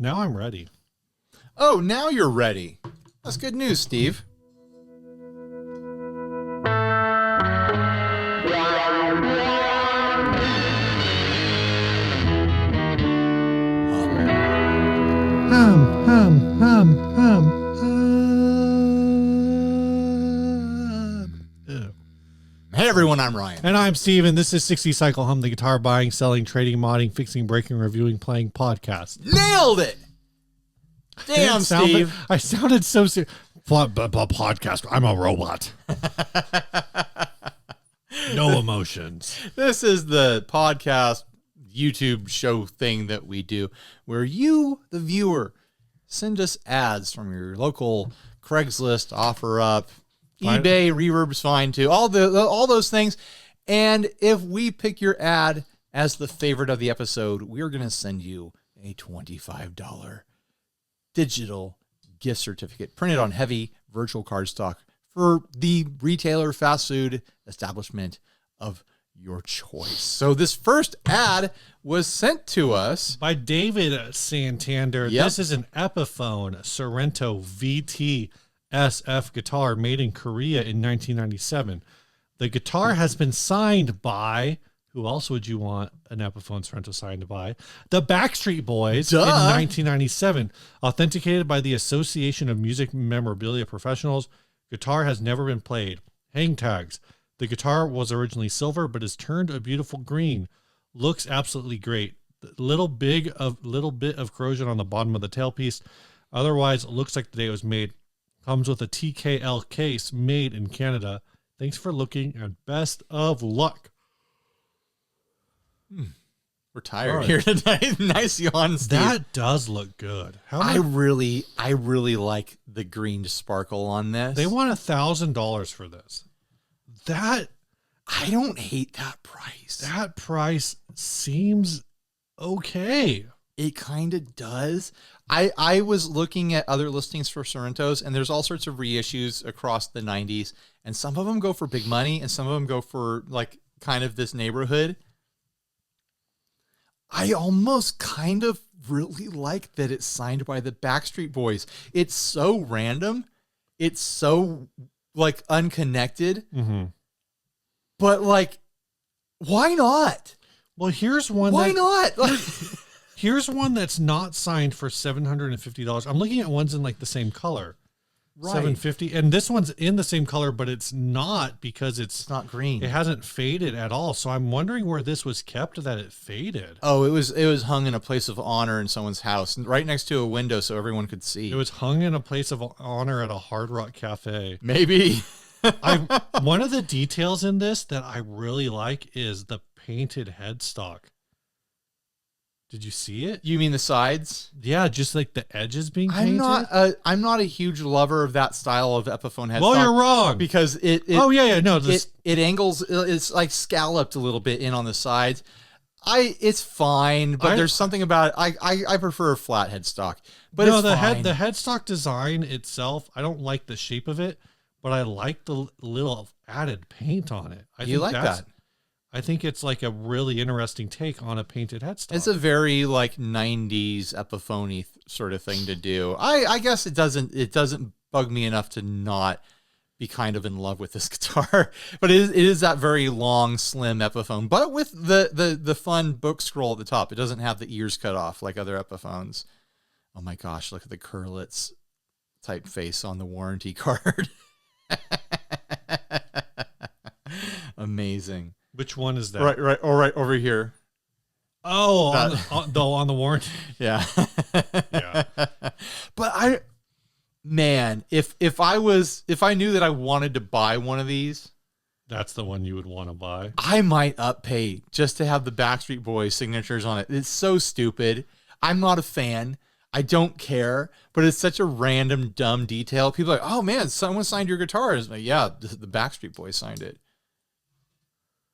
Now I'm ready. Oh, now you're ready. That's good news, Steve. Hey everyone, I'm Ryan. And I'm Steve, and this is 60 Cycle Hum, the guitar buying, selling, trading, modding, fixing, breaking, reviewing, playing podcast. Nailed it! Damn, Steve. I sounded so serious. Podcast. I'm a robot. No emotions. This is the podcast YouTube show thing that we do where you, the viewer, send us ads from your local Craigslist, OfferUp, eBay, Reverb's fine too, all those things. And if we pick your ad as the favorite of the episode, we're going to send you a $25 digital gift certificate printed on heavy virtual cardstock for the retailer fast food establishment of your choice. So this first ad was sent to us by David Santander. Yep. This is an Epiphone Sorrento VT SF guitar made in Korea in 1997. The guitar has been signed by, who else would you want an Epiphone Sorrento signed by? The Backstreet Boys in 1997. Authenticated by the Association of Music Memorabilia Professionals. Guitar has never been played. Hang tags. The guitar was originally silver, but is turned a beautiful green. Looks absolutely great. Little bit of corrosion on the bottom of the tailpiece. Otherwise, it looks like the day it was made. Comes with a TKL case made in Canada. Thanks for looking and best of luck. We're tired here tonight. Nice yawn, Steve. That does look good. I really like the green sparkle on this. They want $1,000 for this. That I don't hate that price. That price seems okay. It kind of does. I was looking at other listings for Sorrentos, and there's all sorts of reissues across the 90s, and some of them go for big money, and some of them go for like kind of this neighborhood. I almost kind of really like that it's signed by the Backstreet Boys. It's so random. It's so like unconnected. Mm-hmm. But like, why not? Well, here's one. Why not? Here's one that's not signed for $750. I'm looking at ones in like the same color. Right. $750. And this one's in the same color, but it's not because it's not green. It hasn't faded at all. So I'm wondering where this was kept that it faded. Oh, it was hung in a place of honor in someone's house, right next to a window so everyone could see. It was hung in a place of honor at a Hard Rock Cafe. Maybe. One of the details in this that I really like is the painted headstock. Did you see it? You mean the sides? Yeah, just like the edges being painted. I'm not a huge lover of that style of Epiphone headstock. Well, you're wrong because it angles. It's like scalloped a little bit in on the sides. It's fine, but there's something about it. I prefer a flat headstock. But no, the headstock design itself, I don't like the shape of it, but I like the little added paint on it. You like that? I think it's like a really interesting take on a painted headstock. It's a very like 90s Epiphone sort of thing to do. I guess it doesn't bug me enough to not be kind of in love with this guitar, but it is that very long, slim Epiphone, but with the fun book scroll at the top. It doesn't have the ears cut off like other Epiphones. Oh my gosh, look at the Carllile typeface on the warranty card. Amazing. Which one is that? Right over here. Oh, on the warranty. Yeah. Yeah. But if I knew that I wanted to buy one of these, that's the one you would want to buy. I might pay just to have the Backstreet Boys signatures on it. It's so stupid. I'm not a fan. I don't care, but it's such a random, dumb detail. People are like, oh man, someone signed your guitar. It's like, yeah, the Backstreet Boys signed it.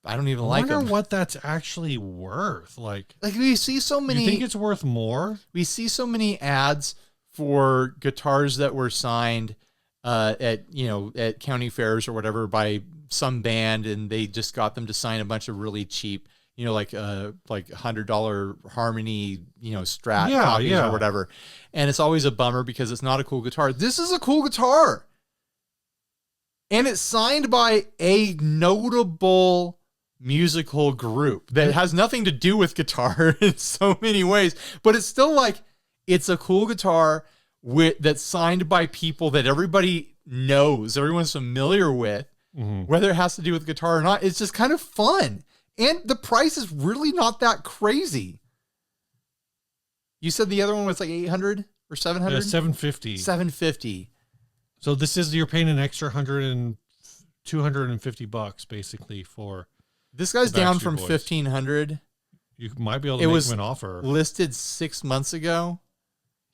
I don't even like them. I wonder what that's actually worth. Like we see so many. You think it's worth more? We see so many ads for guitars that were signed at county fairs or whatever by some band, and they just got them to sign a bunch of really cheap like $100 Harmony, Strat Yeah, copies yeah. or whatever. And it's always a bummer because it's not a cool guitar. This is a cool guitar. And it's signed by a notable musical group that has nothing to do with guitar in so many ways, but it's still like, it's a cool guitar that's signed by people that everybody knows, everyone's familiar with, whether it has to do with guitar or not. It's just kind of fun. And the price is really not that crazy. You said the other one was like 800 or 700? 750. 750. So this is, you're paying an extra $250 basically for. This guy's the down Backstreet from Boys. 1,500. You might be able to make him an offer. Listed 6 months ago.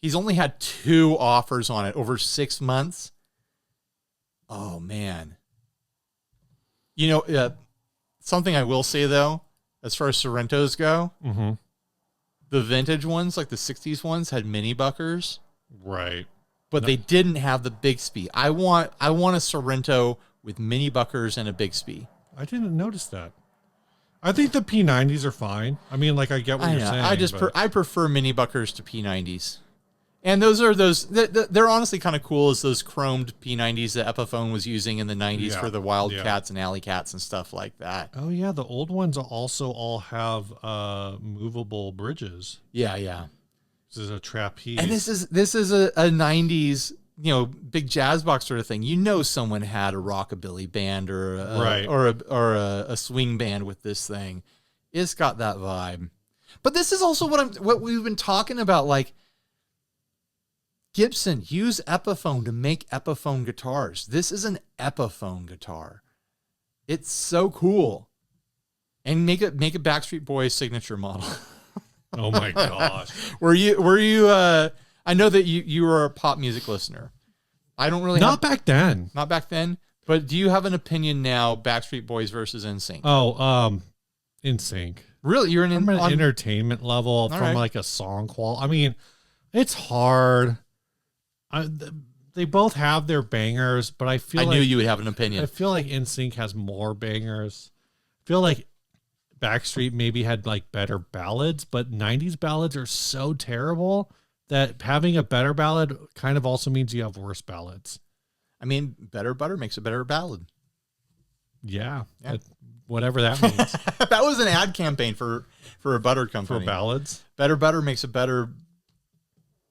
He's only had 2 offers on it over 6 months. Oh man. Something I will say though, as far as Sorrentos go, the vintage ones, like the 60s ones, had mini buckers. Right. But they didn't have the Bixby. I want a Sorrento with mini buckers and a Bixby. I didn't notice that. I think the P90s are fine. I mean, like, I get what you're saying. I prefer mini buckers to P90s. And they're honestly kind of cool as those chromed P90s that Epiphone was using in the 90s for the Wildcats and Alley Cats and stuff like that. Oh, yeah. The old ones also all have movable bridges. Yeah, yeah. This is a trapeze. And this is a 90s, big jazz box sort of thing. Someone had a rockabilly band or a swing band with this thing. It's got that vibe. But this is also what we've been talking about, like, Gibson, use Epiphone to make Epiphone guitars. This is an Epiphone guitar. It's so cool. And make a Backstreet Boys signature model. Oh my gosh. Were you I know that you were a pop music listener. I don't really back then. Not back then. But do you have an opinion now, Backstreet Boys versus NSYNC? Oh, NSYNC. Really? You're from an entertainment level, from like a song quality. I mean, it's hard. They both have their bangers, but I knew you would have an opinion. I feel like NSYNC has more bangers. I feel like Backstreet maybe had like better ballads, but 90s ballads are so terrible that having a better ballad kind of also means you have worse ballads. I mean, better butter makes a better ballad. Yeah. Whatever that means. That was an ad campaign for a butter company. For ballads. Better butter makes a better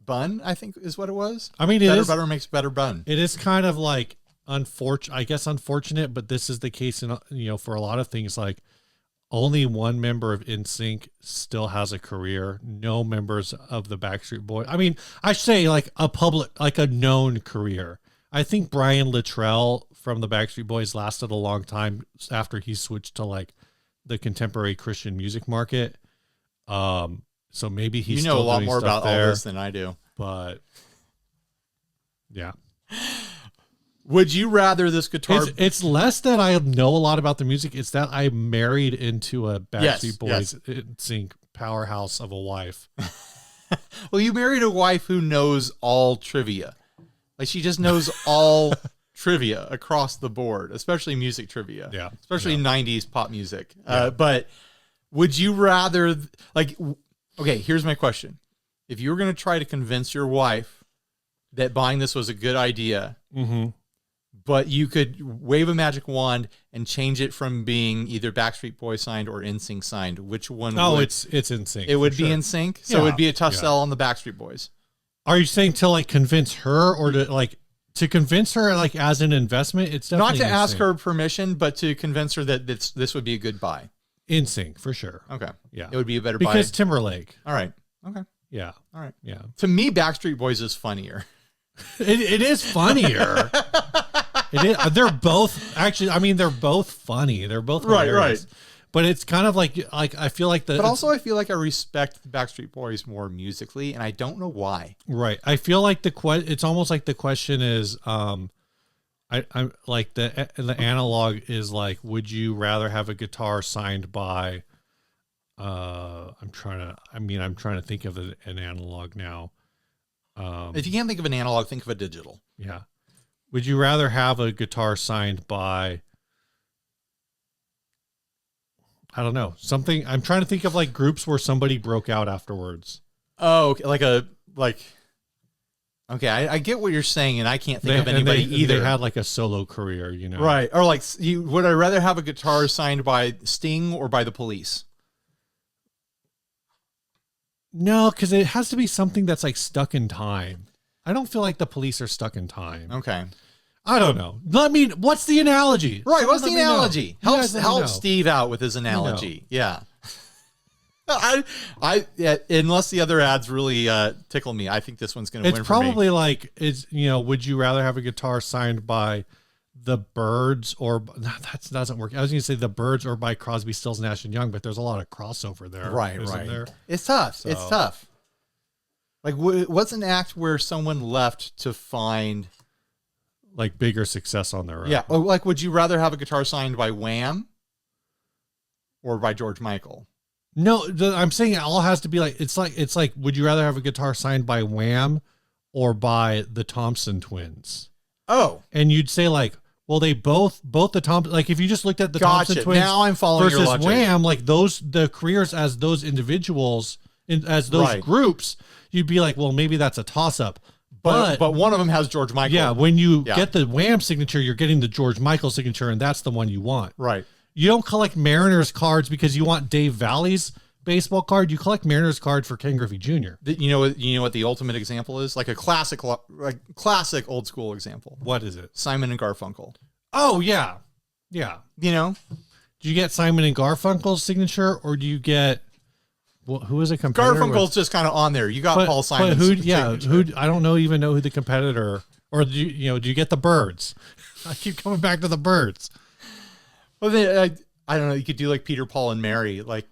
bun, I think is what it was. I mean, better butter makes better bun. It is kind of like unfortunate, but this is the case in, for a lot of things. Like, only one member of NSYNC still has a career. No members of the Backstreet Boys. I mean, I should say like a known career. I think Brian Littrell from the Backstreet Boys lasted a long time after he switched to like the contemporary Christian music market. So maybe he's still a lot doing more stuff about there, all this than I do. But yeah. Would you rather this guitar? It's less that I know a lot about the music. It's that I married into a Backstreet Boys NSYNC powerhouse of a wife. Well, you married a wife who knows all trivia. Like, she just knows all trivia across the board, especially music trivia. Yeah. Especially 90s pop music. But would you rather, like, okay, here's my question. If you were going to try to convince your wife that buying this was a good idea, but you could wave a magic wand and change it from being either Backstreet Boys signed or NSYNC signed, which one it's NSYNC. It would be NSYNC? So it would be a tough sell on the Backstreet Boys. Are you saying to like convince her or to convince her like as an investment? It's definitely not to ask her permission, but to convince her that this would be a good buy. NSYNC for sure. Okay. Yeah. It would be a better buy. Because Timberlake. All right. Okay. Yeah. All right. Yeah. To me, Backstreet Boys is funnier. It is funnier. It is. They're both actually. I mean, they're both funny. They're both hilarious. Right. But it's kind of like I feel like But also, I feel like I respect the Backstreet Boys more musically, and I don't know why. Right. I feel like it's almost like the question is, I'm like the analog is like, would you rather have a guitar signed by? I'm trying to think of an analog now. If you can't think of an analog, think of a digital. Yeah. Would you rather have a guitar signed by I don't know, something. I'm trying to think of like groups where somebody broke out afterwards. Oh, okay. Okay, I get what you're saying, and I can't think of anybody either. They had like a solo career, you know? Right. Or like, would I rather have a guitar signed by Sting or by the Police? No, because it has to be something that's like stuck in time. I don't feel like the Police are stuck in time. Okay. I don't know. I mean, what's the analogy? Right. What's the analogy? Help know. Steve out with his analogy. Yeah. Yeah, unless the other ads really tickle me, I think this one's going to win for me. It's probably like, would you rather have a guitar signed by the Byrds or that doesn't work. I was going to say the Byrds or by Crosby, Stills, Nash and Young, but there's a lot of crossover there. Right. There? It's tough. It's tough. Like, what's an act where someone left to find like bigger success on their own? Yeah. Like, would you rather have a guitar signed by Wham or by George Michael? No, I'm saying it all has to be like, it's like, would you rather have a guitar signed by Wham or by the Thompson Twins? Oh. And you'd say like, well, they both the Thompson, like if you just looked at the Thompson Twins now I'm following your versus logic. Wham, like the careers as those individuals, as those groups, you'd be like, well, maybe that's a toss up. But one of them has George Michael. Yeah, when you get the Wham signature, you're getting the George Michael signature, and that's the one you want. Right. You don't collect Mariners cards because you want Dave Valley's baseball card. You collect Mariners card for Ken Griffey Jr. You know what the ultimate example is? Like a classic old school example. What is it? Simon and Garfunkel. Oh yeah, yeah. You know, do you get Simon and Garfunkel's signature, or do you get who is a competitor? Garfunkel's just kind of on there. You got Paul Simon's. But who? I don't even know who the competitor. Or do you get the Byrds? I keep coming back to the Byrds. Well, then, I don't know. You could do like Peter, Paul, and Mary. Like,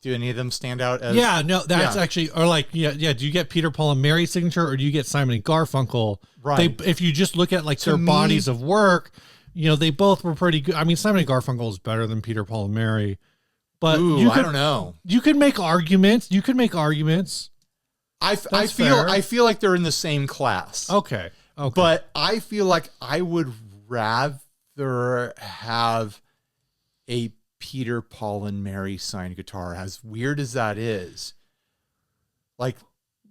do any of them stand out as? Yeah, no, that's actually, or like, yeah. Do you get Peter, Paul, and Mary's signature, or do you get Simon and Garfunkel? Right. If you just look at like their bodies of work, they both were pretty good. I mean, Simon and Garfunkel is better than Peter, Paul, and Mary, but I don't know. You could make arguments. I feel like they're in the same class. Okay. But I feel like I would rather have a Peter, Paul, and Mary signed guitar, as weird as that is. Like,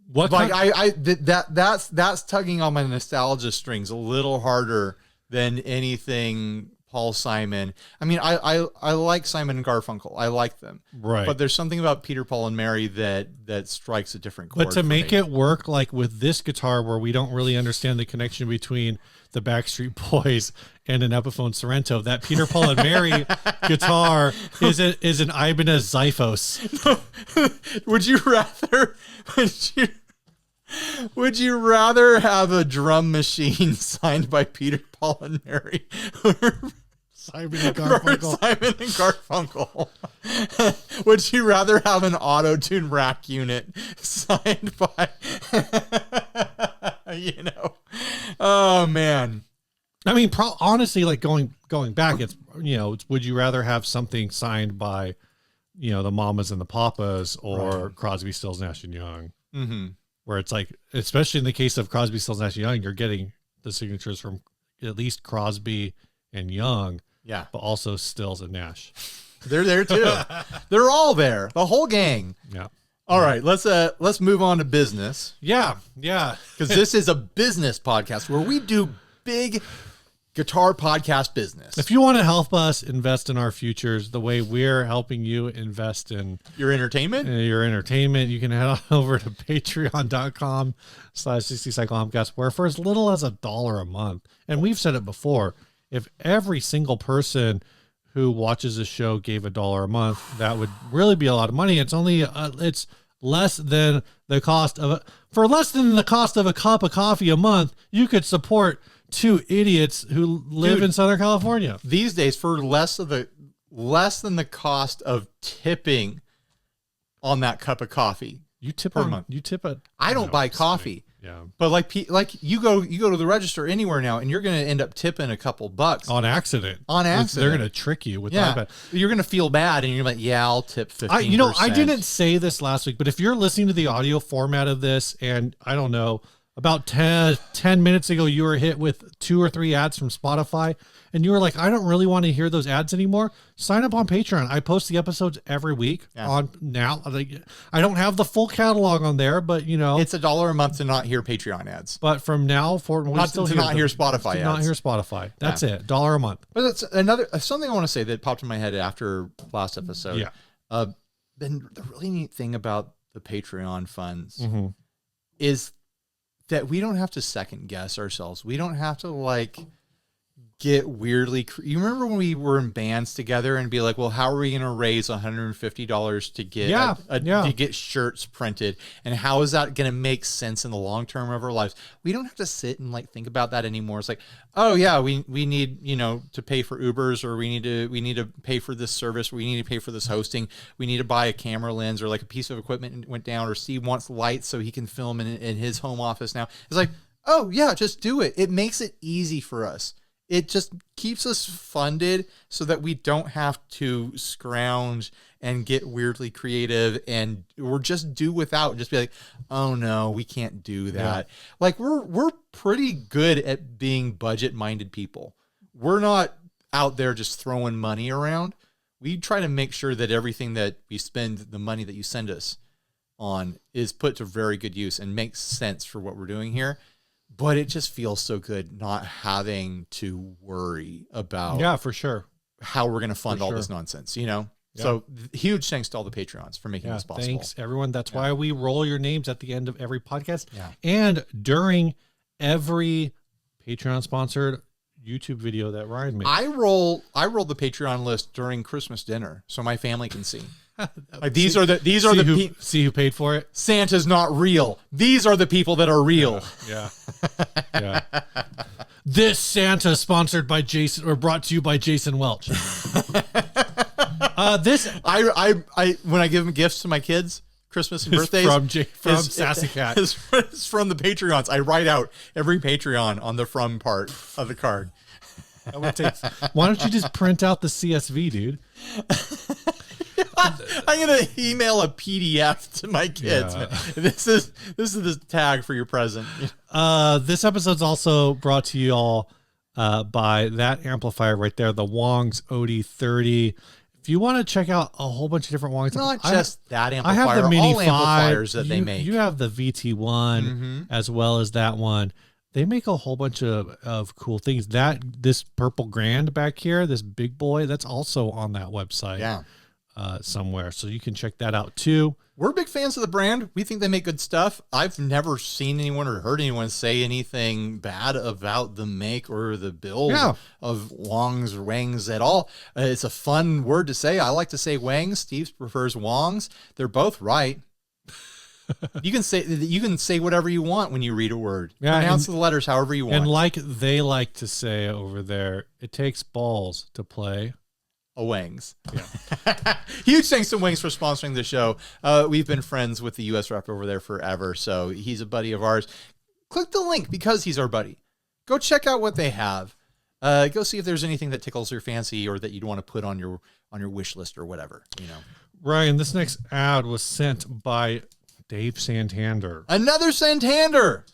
what? Like that's tugging on my nostalgia strings a little harder than anything Paul Simon. I mean, I like Simon and Garfunkel. I like them. Right. But there's something about Peter, Paul, and Mary that strikes a different chord. But to make it work, like with this guitar, where we don't really understand the connection between the Backstreet Boys and an Epiphone Sorrento, that Peter, Paul, and Mary guitar is an Ibanez Xiphos. Would you rather have a drum machine signed by Peter, Paul, and Mary? Simon and Garfunkel. Would you rather have an auto-tune rack unit signed by, oh man. I mean, honestly, like going back, it's would you rather have something signed by, the Mamas and the Papas or Crosby, Stills, Nash and Young? Mm-hmm. Where it's like, especially in the case of Crosby, Stills, Nash and Young, you're getting the signatures from at least Crosby and Young. Yeah. But also Stills and Nash. They're there too. They're all there. The whole gang. Yeah. All right, let's move on to business. Yeah. Yeah. Because this is a business podcast where we do big guitar podcast business. If you want to help us invest in our futures the way we're helping you invest in your entertainment, you can head on over to patreon.com/60cyclehomcast, where for as little as $1 a month, and we've said it before, if every single person who watches the show gave $1 a month, that would really be a lot of money. It's only it's less than the cost of less than the cost of a cup of coffee a month. You could support two idiots who live in Southern California these days for less than the cost of tipping on that cup of coffee. You tip per month. You tip it. I don't buy coffee. Yeah. But like you go to the register anywhere now, and you're going to end up tipping a couple bucks on accident. They're going to trick you with that. You're going to feel bad, and you're like, yeah, I'll tip 15%. I didn't say this last week, but if you're listening to the audio format of this, and I don't know, About 10 minutes ago, you were hit with 2 or 3 ads from Spotify, and you were like, I don't really want to hear those ads anymore. Sign up on Patreon. I post the episodes every week on now. I don't have the full catalog on there, but you know, it's $1 a month to not hear Patreon ads. But from now forward, not to not hear Spotify ads. Not hear Spotify. That's it. $1 a month. But that's another something I want to say that popped in my head after last episode. Yeah. Then the really neat thing about the Patreon funds is that we don't have to second guess ourselves. We don't have to like get weirdly. You remember when we were in bands together and be like, well, how are we going to raise $150 to get to get shirts printed? And how is that going to make sense in the long term of our lives? We don't have to sit and like think about that anymore. It's like, oh yeah, we need, you know, to pay for Ubers, or we need to pay for this service. We need to pay for this hosting. We need to buy a camera lens or like a piece of equipment went down, or Steve wants lights so he can film in his home office now. It's like, oh yeah, just do it. It makes it easy for us. It just keeps us funded so that we don't have to scrounge and get weirdly creative, and or just do without and just be like, oh no, we can't do that. Yeah. Like we're pretty good at being budget-minded people. We're not out there just throwing money around. We try to make sure that everything that we spend, the money that you send us on, is put to very good use and makes sense for what we're doing here. But it just feels so good not having to worry about for sure how we're going to fund all this nonsense, you know? Yeah. So huge thanks to all the Patreons for making this possible. Thanks, everyone. That's why we roll your names at the end of every podcast and during every Patreon-sponsored YouTube video that Ryan made. I roll the Patreon list during Christmas dinner so my family can see. Like these are the see who paid for it. Santa's not real. These are the people that are real. Yeah. This Santa sponsored by Jason, or brought to you by Jason Welch. This I when I give them gifts to my kids, Christmas and birthdays from Sassy Cat. It's from the Patreons. I write out every Patreon on the from part of the card. Why don't you just print out the CSV, dude? I'm gonna email a PDF to my kids. Yeah. This is the tag for your present. This episode's also brought to you all by that amplifier right there, the Wong's OD30. If you want to check out a whole bunch of different Wongs, not just that amplifier, I have the Mini 5 amplifiers that they make. You have the VT1 as well as that one. They make a whole bunch of cool things. This purple Grand back here, this big boy, that's also on that website. Yeah. Somewhere, so you can check that out too. We're big fans of the brand. We think they make good stuff. I've never seen anyone or heard anyone say anything bad about the make or the build of Wongs or Wangs at all. It's a fun word to say. I like to say Wangs. Steve prefers Wongs. They're both right. You can say whatever you want when you read a word. Pronounce the letters however you want. And like they like to say over there, it takes balls to play a Wangs. Yeah. Huge thanks to Wangs for sponsoring the show. We've been friends with the US rep over there forever, so he's a buddy of ours. Click the link because he's our buddy. Go check out what they have. Go see if there's anything that tickles your fancy or that you'd want to put on your wish list or whatever, you know. Ryan, this next ad was sent by Dave Santander. Another Santander.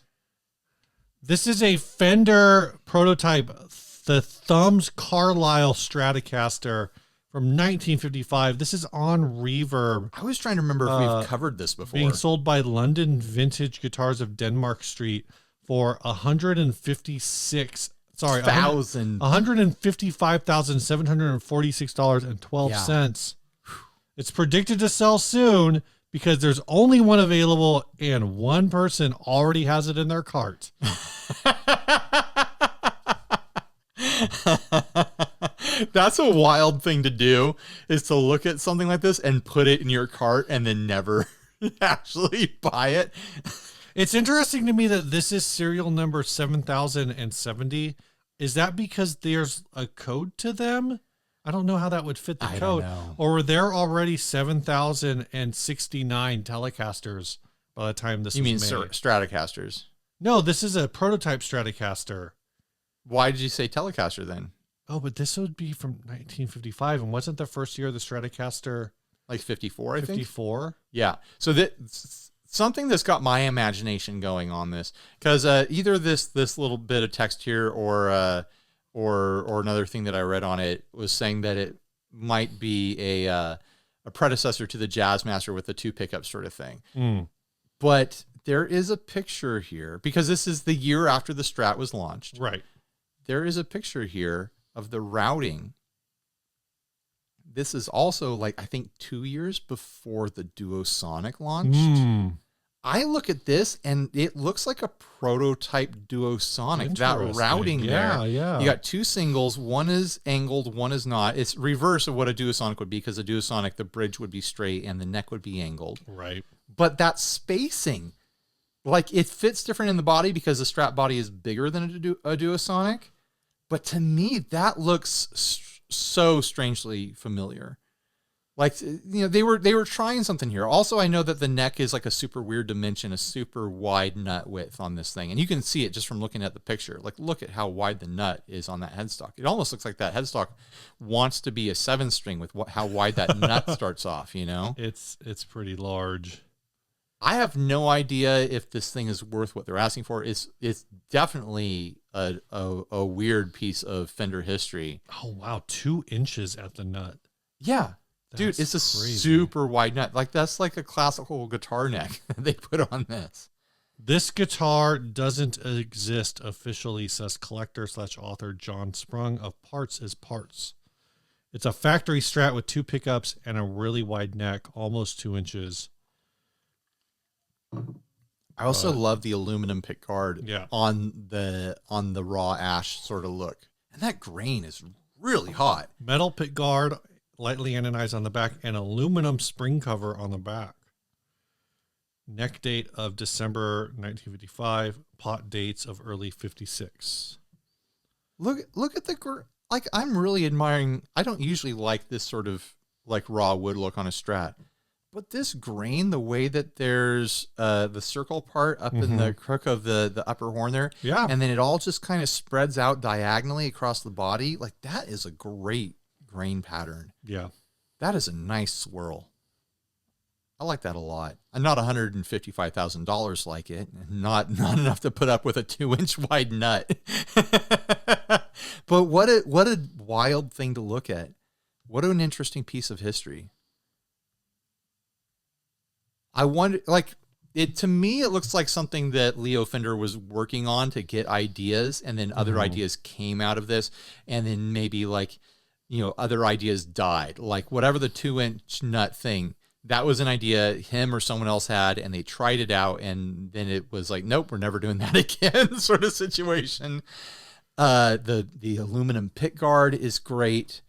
This is a Fender prototype, the Thumbs Carllile Stratocaster from 1955. This is on Reverb. I was trying to remember if we've covered this before. Being sold by London Vintage Guitars of Denmark Street for $155,746.12. It's predicted to sell soon because there's only one available and one person already has it in their cart. That's a wild thing to do, is to look at something like this and put it in your cart and then never actually buy it. It's interesting to me that this is serial number 7070. Is that because there's a code to them? I don't know how that would fit the code. Or were there already 7,069 Telecasters by the time this was made? You mean Stratocasters? No, this is a prototype Stratocaster. Why did you say Telecaster then? Oh, but this would be from 1955, and wasn't the first year of the Stratocaster like 54? I think 54. Yeah. So that something that's got my imagination going on this, because either this little bit of text here or another thing that I read on it was saying that it might be a predecessor to the Jazzmaster with the 2 pickup sort of thing. But there is a picture here, because this is the year after the Strat was launched. Right. There is a picture here of the routing. This is also like, I think 2 years before the Duosonic launched. I look at this and it looks like a prototype Duosonic. That routing there. Yeah. You got 2 singles. One is angled, one is not. It's reverse of what a Duosonic would be, because a Duosonic, the bridge would be straight and the neck would be angled. Right. But that spacing, like, it fits different in the body because the Strat body is bigger than a Duosonic. But to me, that looks so strangely familiar. Like, they were trying something here. Also, I know that the neck is like a super weird dimension, a super wide nut width on this thing. And you can see it just from looking at the picture. Like, look at how wide the nut is on that headstock. It almost looks like that headstock wants to be a 7-string with how wide that nut starts off, It's pretty large. I have no idea if this thing is worth what they're asking for. It's definitely a weird piece of Fender history. Oh, wow. 2 inches at the nut. Yeah. Dude, it's a super wide nut. Like, that's like a classical guitar neck they put on this. This guitar doesn't exist officially, says collector/author John Sprung of Parts is Parts. It's a factory Strat with 2 pickups and a really wide neck, almost 2 inches. I also love the aluminum pick guard Yeah. on the raw ash sort of look. And that grain is really hot. Metal pick guard, lightly anodized on the back, and aluminum spring cover on the back. Neck date of December 1955. Pot dates of early 56. Look at the like, I'm really admiring. I don't usually like this sort of like raw wood look on a Strat, but this grain, the way that there's the circle part up in the crook of the upper horn there, Yeah. and then it all just kind of spreads out diagonally across the body, like, that is a great grain pattern. Yeah. That is a nice swirl. I like that a lot. I'm not $155,000 like it. Not enough to put up with a 2-inch wide nut. But what a wild thing to look at. What an interesting piece of history. I wonder, like, to me, it looks like something that Leo Fender was working on to get ideas, and then other ideas came out of this, and then maybe, like, other ideas died. Like, whatever the 2-inch nut thing, that was an idea him or someone else had, and they tried it out, and then it was like, nope, we're never doing that again, sort of situation. The aluminum pick guard is great.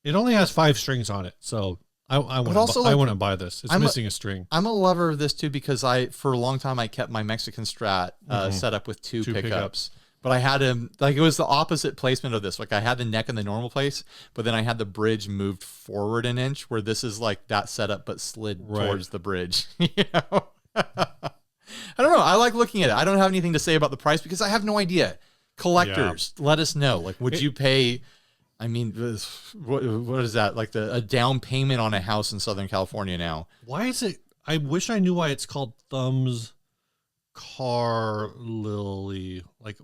It only has 5 strings on it, so I wouldn't buy this. It's missing a string. I'm a lover of this too, because for a long time I kept my Mexican Strat set up with two pickups. But I had him, like, it was the opposite placement of this. Like, I had the neck in the normal place, but then I had the bridge moved forward an inch, where this is like that setup but slid towards the bridge. I don't know. I like looking at it. I don't have anything to say about the price because I have no idea. Collectors, let us know. Like, would you pay? I mean, what is that? Like a down payment on a house in Southern California now? Why is it? I wish I knew why it's called Thumbs Carllile. Like,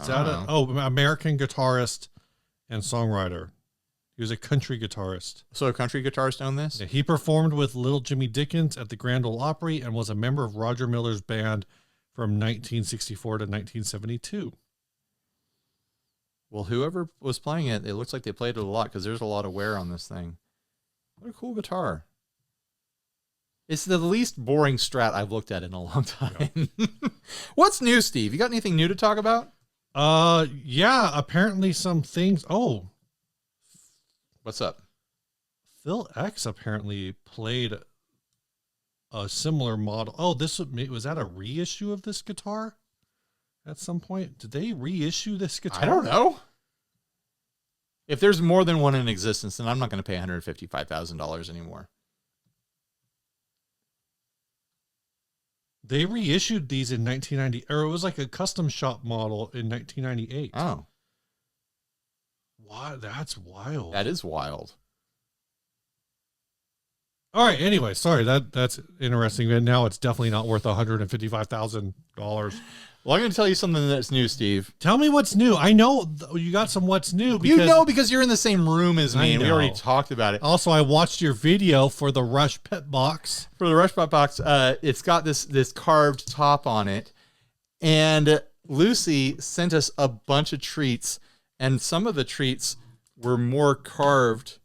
is that American guitarist and songwriter. He was a country guitarist. So a country guitarist owned this? Yeah, he performed with Little Jimmy Dickens at the Grand Ole Opry and was a member of Roger Miller's band from 1964 to 1972. Well, whoever was playing it, it looks like they played it a lot because there's a lot of wear on this thing. What a cool guitar. It's the least boring Strat I've looked at in a long time. Yeah. What's new, Steve? You got anything new to talk about? Yeah, apparently some things. Oh. What's up? Phil X apparently played a similar model. Oh, was that a reissue of this guitar at some point? Did they reissue this guitar? I don't know. If there's more than one in existence, then I'm not going to pay $155,000 anymore. They reissued these in 1990, or it was like a custom shop model in 1998. Oh. Wow, that's wild. That is wild. All right. Anyway, sorry, that's interesting. And now it's definitely not worth $155,000. Well, I'm going to tell you something that's new, Steve. Tell me what's new. I know you got some what's new. Because You know, because you're in the same room as me, and we already talked about it. Also, I watched your video for the Rush Pet Box. For the Rush Pet Box, it's got this carved top on it, and Lucy sent us a bunch of treats, and some of the treats were more carved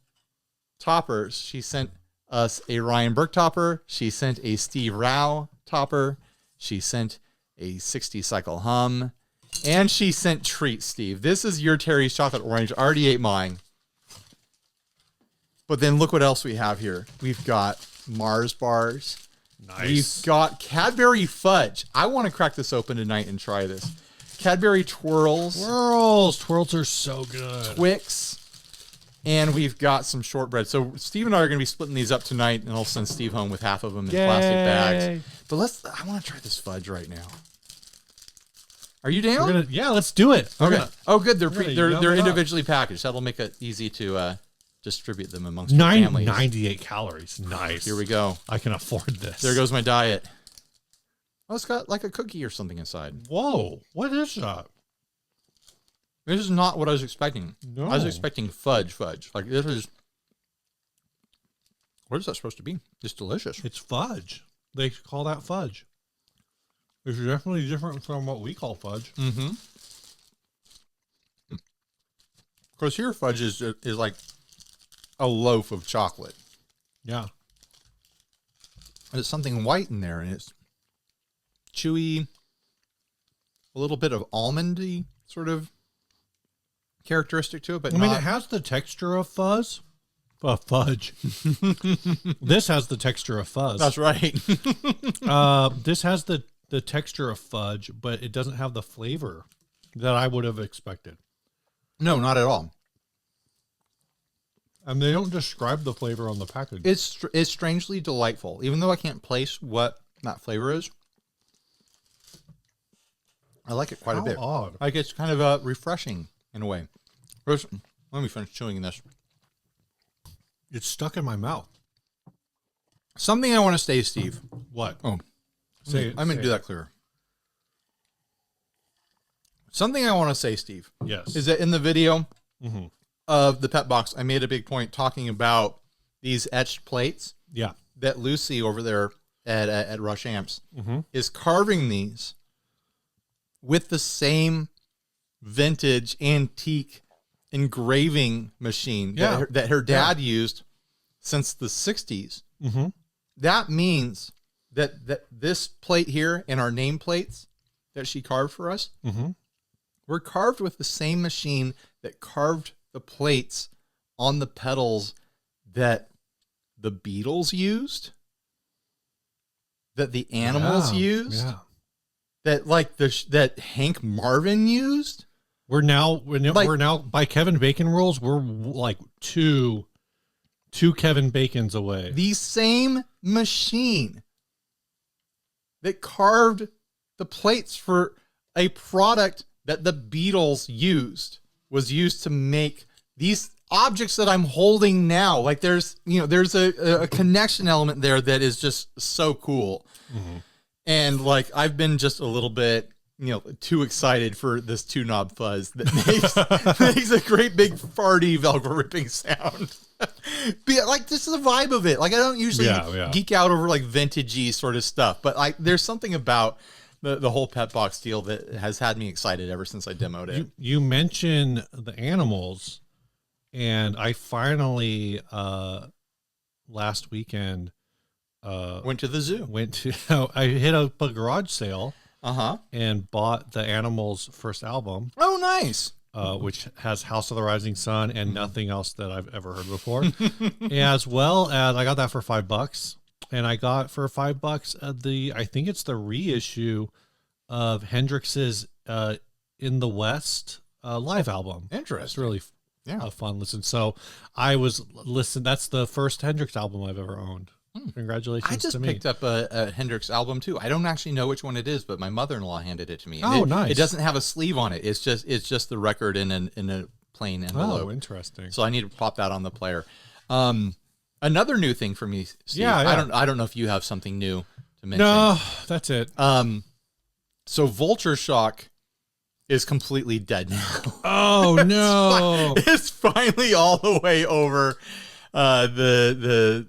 toppers. She sent us a Ryan Burke topper. She sent a Steve Rao topper. She sent a 60 cycle hum, and she sent treats, Steve. This is your Terry's chocolate orange. I already ate mine. But then look what else we have here. We've got Mars bars. Nice. We've got Cadbury fudge. I want to crack this open tonight and try this. Cadbury twirls. Twirls are so good. Twix. And we've got some shortbread. So Steve and I are going to be splitting these up tonight, and I'll send Steve home with half of them in plastic bags. But I want to try this fudge right now. Are you down? Yeah, let's do it. Okay. Oh, good. They're individually packaged. That'll make it easy to distribute them amongst your families. 98 calories. Nice. Here we go. I can afford this. There goes my diet. Oh, it's got like a cookie or something inside. Whoa. What is that? This is not what I was expecting. No. I was expecting fudge. Like this is. What is that supposed to be? It's delicious. It's fudge. They call that fudge. It's definitely different from what we call fudge. Mm-hmm. Of course, here fudge is like a loaf of chocolate. Yeah. There's something white in there, and it's chewy, a little bit of almondy sort of characteristic to it, but I mean, it has the texture of fudge. This has the texture of fuzz. That's right. This has the texture of fudge, but it doesn't have the flavor that I would have expected. No, not at all. And they don't describe the flavor on the package. It's strangely delightful, even though I can't place what that flavor is. I like it quite a bit. Odd. Like it's kind of refreshing in a way. First, let me finish chewing this. It's stuck in my mouth. Something I want to say, Steve. What? Oh, say I'm going to do that clearer. Something I want to say, Steve. Yes. Is that in the video of the pet box, I made a big point talking about these etched plates. Yeah. That Lucy over there at Rush Amps is carving these with the same vintage antique engraving machine that her dad used since the 60s. Mm-hmm. That means that this plate here and our name plates that she carved for us were carved with the same machine that carved the plates on the pedals that the Beatles used, that the Animals used, that like that Hank Marvin used. We're now by Kevin Bacon rules, we're like two Kevin Bacons away. The same machine that carved the plates for a product that the Beatles used was used to make these objects that I'm holding now. Like there's a connection element there that is just so cool. And like I've been just a little bit too excited for this two knob fuzz that makes a great big farty Velcro ripping sound. But like this is the vibe of it. Like I don't usually geek out over like vintagey sort of stuff, but like there's something about the whole pet box deal that has had me excited ever since I demoed it. You mentioned the Animals, and I finally last weekend went to the zoo. I hit up a garage sale. Uh-huh. And bought the Animals' first album. Oh, nice. Which has House of the Rising Sun and nothing else that I've ever heard before. As well as I got that for $5. And I got for $5 I think it's the reissue of Hendrix's In the West live album. Interesting. It's really a fun listen. So I was listening. That's the first Hendrix album I've ever owned. Congratulations to me. I just picked up a Hendrix album too. I don't actually know which one it is, but my mother-in-law handed it to me. And nice. It doesn't have a sleeve on it. It's just the record in a plain envelope. Oh, interesting. So I need to pop that on the player. I Another new thing for me, Steve. Yeah. I don't know if you have something new to mention. No, that's it. So Vulture Shock is completely dead now. Oh no! It's finally all the way over. The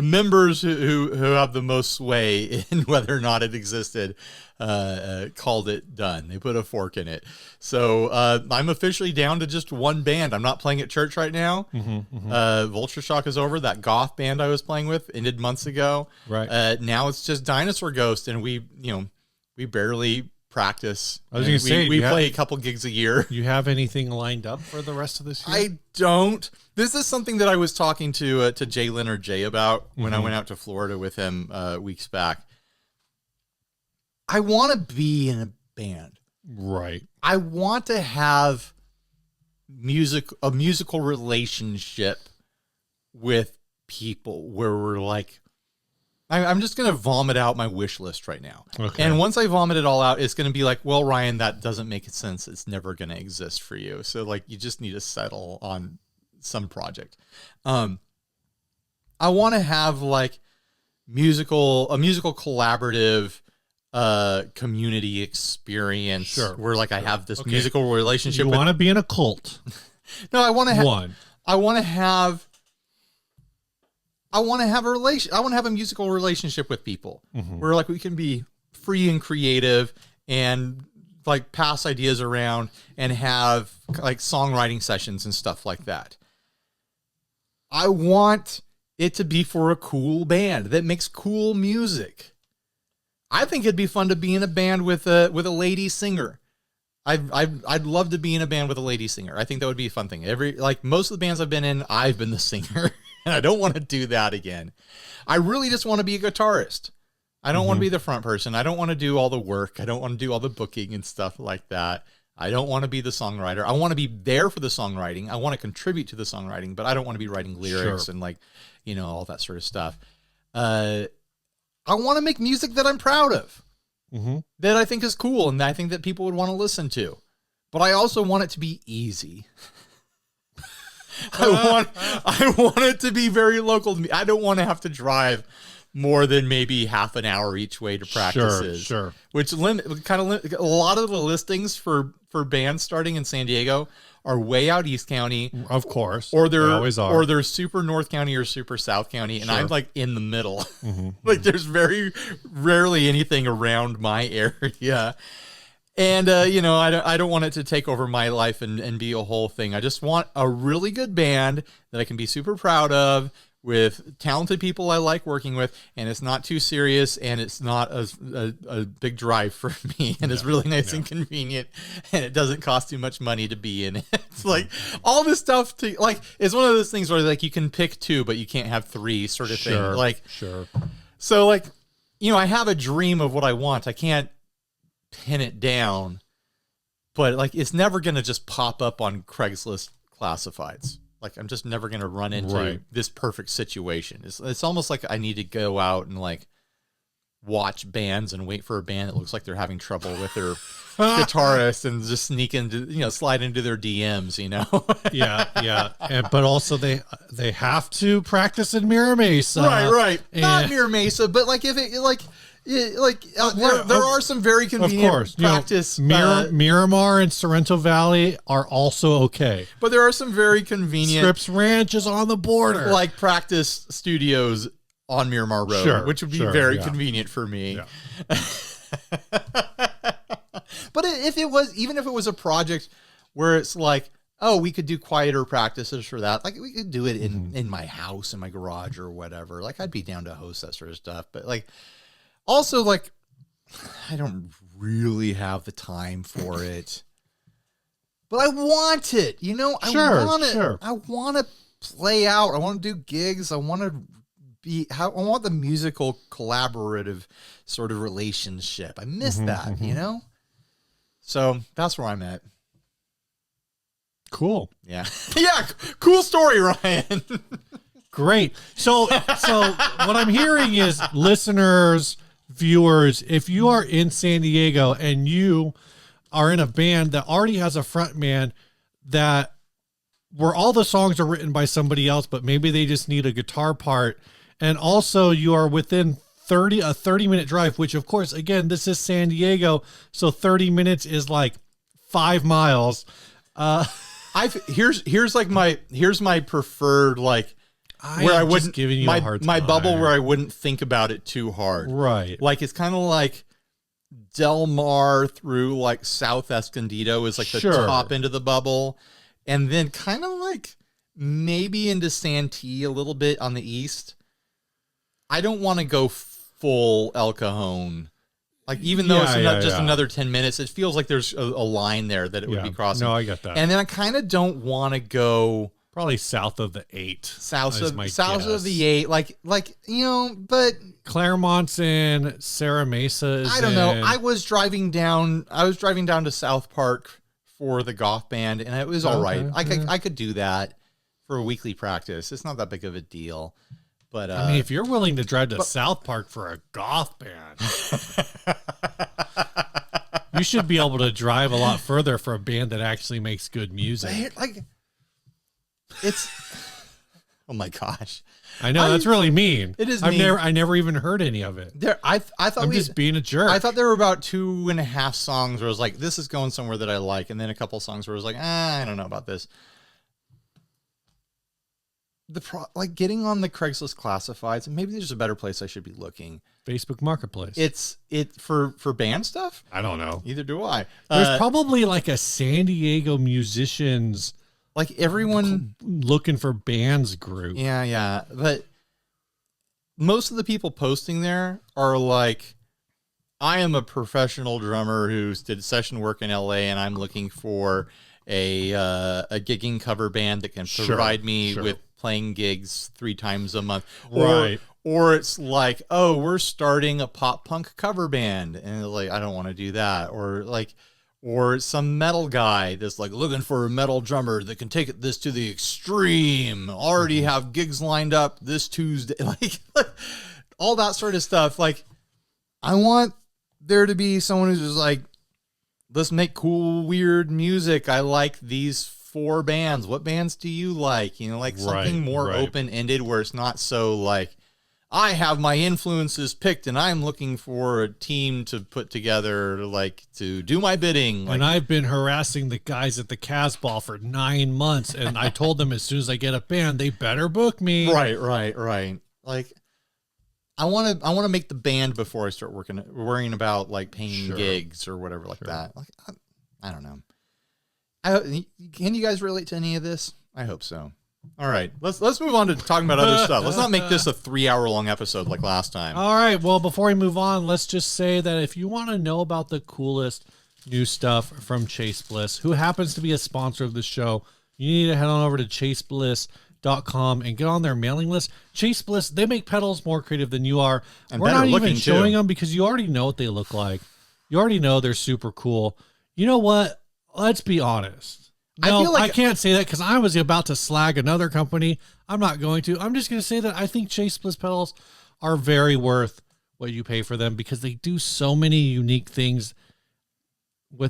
members who have the most sway in whether or not it existed called it done. They put a fork in it. So I'm officially down to just one band. I'm not playing at church right now. Vulture Shock is over. That goth band I was playing with ended months ago. Right. Now it's just Dinosaur Ghost, and we barely practice. I was going to say, we play a couple gigs a year. You have anything lined up for the rest of this year? I don't. This is something that I was talking to Jay Leonard Jay about when I went out to Florida with him weeks back. I want to be in a band. Right. I want to have a musical relationship with people where we're like, I'm just going to vomit out my wish list right now. Okay. And once I vomit it all out, it's going to be like, well, Ryan, that doesn't make sense. It's never going to exist for you. So like, you just need to settle on some project. I want to have like a musical collaborative community experience where like I have this musical relationship. You want to be in a cult? No, I want to have one. I want to have a musical relationship with people where like we can be free and creative and like pass ideas around and have like songwriting sessions and stuff like that. I want it to be for a cool band that makes cool music. I think it'd be fun to be in a band with a lady singer. I'd love to be in a band with a lady singer. I think that would be a fun thing. Most of the bands I've been in, I've been the singer, and I don't want to do that again. I really just want to be a guitarist. I don't want to be the front person. I don't want to do all the work. I don't want to do all the booking and stuff like that. I don't want to be the songwriter. I want to be there for the songwriting. I want to contribute to the songwriting, but I don't want to be writing lyrics and all that sort of stuff. I want to make music that I'm proud of. That I think is cool and I think that people would want to listen to. But I also want it to be easy. I want it to be very local to me. I don't want to have to drive more than maybe half an hour each way to practices. Sure. Which a lot of the listings for bands starting in San Diego are way out East County. Of course. Or they're always are. Or they're super North County or super South County. And I'm like in the middle. Like there's very rarely anything around my area. And, I don't want it to take over my life and be a whole thing. I just want a really good band that I can be super proud of with talented people I like working with, and it's not too serious, and it's not a big drive for me, and it's really nice and convenient, and it doesn't cost too much money to be in it. It's like all this stuff it's one of those things where like you can pick two, but you can't have three sort of thing. So I have a dream of what I want. I can't pin it down, but like it's never going to just pop up on Craigslist classifieds. Like I'm just never going to run into this perfect situation. It's almost like I need to go out and like watch bands and wait for a band that looks like they're having trouble with their guitarist and just sneak into, slide into their DMs, Yeah. But also they have to practice in Mira Mesa. Right. Not Mira Mesa, but like if it there are some very convenient practice. Miramar and Sorrento Valley are also okay, but there are some very convenient. Scripps Ranch is on the border, like practice studios on Miramar Road, which would be very convenient for me. Yeah. But even if it was a project where it's like, oh, we could do quieter practices for that. Like we could do it in my house, in my garage or whatever. Like I'd be down to host that sort of stuff, but like. Also, like, I don't really have the time for it, but I want it, I want to play out. I want to do gigs. I want the musical collaborative sort of relationship. I miss that, So that's where I'm at. Cool. Yeah. Yeah. Cool story, Ryan. Great. So what I'm hearing is listeners, viewers, if you are in San Diego and you are in a band that already has a front man that where all the songs are written by somebody else, but maybe they just need a guitar part. And also you are within a 30-minute drive, which of course, again, this is San Diego. So 30 minutes is like 5 miles. Here's my preferred, like, where I wouldn't giving you a hard time. My bubble where I wouldn't think about it too hard. Right. Like, it's kind of like Del Mar through like South Escondido is like the top end of the bubble. And then kind of like maybe into Santee a little bit on the east. I don't want to go full El Cajon. Like, even though it's just another 10 minutes, it feels like there's a line there that it would be crossing. No, I get that. And then I kind of don't want to go probably south of the 8. South of the 8, like but Claremont's in, Sarah Mesa is I don't know. I was driving down to South Park for the goth band, and it was all right. I could do that for a weekly practice. It's not that big of a deal. But I mean, if you're willing to drive to South Park for a goth band, you should be able to drive a lot further for a band that actually makes good music. Like, it's oh my gosh, I know that's really mean. It is. I never even heard any of it. I thought I'm just being a jerk. I thought there were about 2.5 songs where I was like, this is going somewhere that I like, and then a couple songs where I was like, I don't know about this. Like getting on the Craigslist classifieds, and maybe there's a better place I should be looking. Facebook Marketplace. It's for band stuff. I don't know. Neither do I. There's probably like a San Diego musicians, like everyone looking for bands group. Yeah. But most of the people posting there are like, I am a professional drummer who did session work in LA, and I'm looking for a gigging cover band that can provide me with playing gigs 3 times a month. Right. Or it's like, oh, we're starting a pop punk cover band, and it's like, I don't want to do that. Or some metal guy that's like looking for a metal drummer that can take this to the extreme. Already have gigs lined up this Tuesday. Like all that sort of stuff. Like, I want there to be someone who's just like, let's make cool, weird music. I like these 4 bands. What bands do you like? You know, like something more open-ended where it's not so like, I have my influences picked and I'm looking for a team to put together, like, to do my bidding. Like, and I've been harassing the guys at the Casbah for 9 months, and I told them as soon as I get a band, they better book me. Right. Like, I want to make the band before I start worrying about like paying gigs or whatever like that. Like, I don't know. Can you guys relate to any of this? I hope so. All right, let's move on to talking about other stuff. Let's not make this a 3-hour-long episode like last time. All right, well, before we move on, let's just say that if you want to know about the coolest new stuff from Chase Bliss, who happens to be a sponsor of the show, you need to head on over to chasebliss.com and get on their mailing list. Chase Bliss, they make pedals more creative than you are. And we're not even showing them because you already know what they look like. You already know they're super cool. You know what? Let's be honest. No, I can't say that because I was about to slag another company. I'm not going to. I'm just going to say that I think Chase Bliss pedals are very worth what you pay for them because they do so many unique things they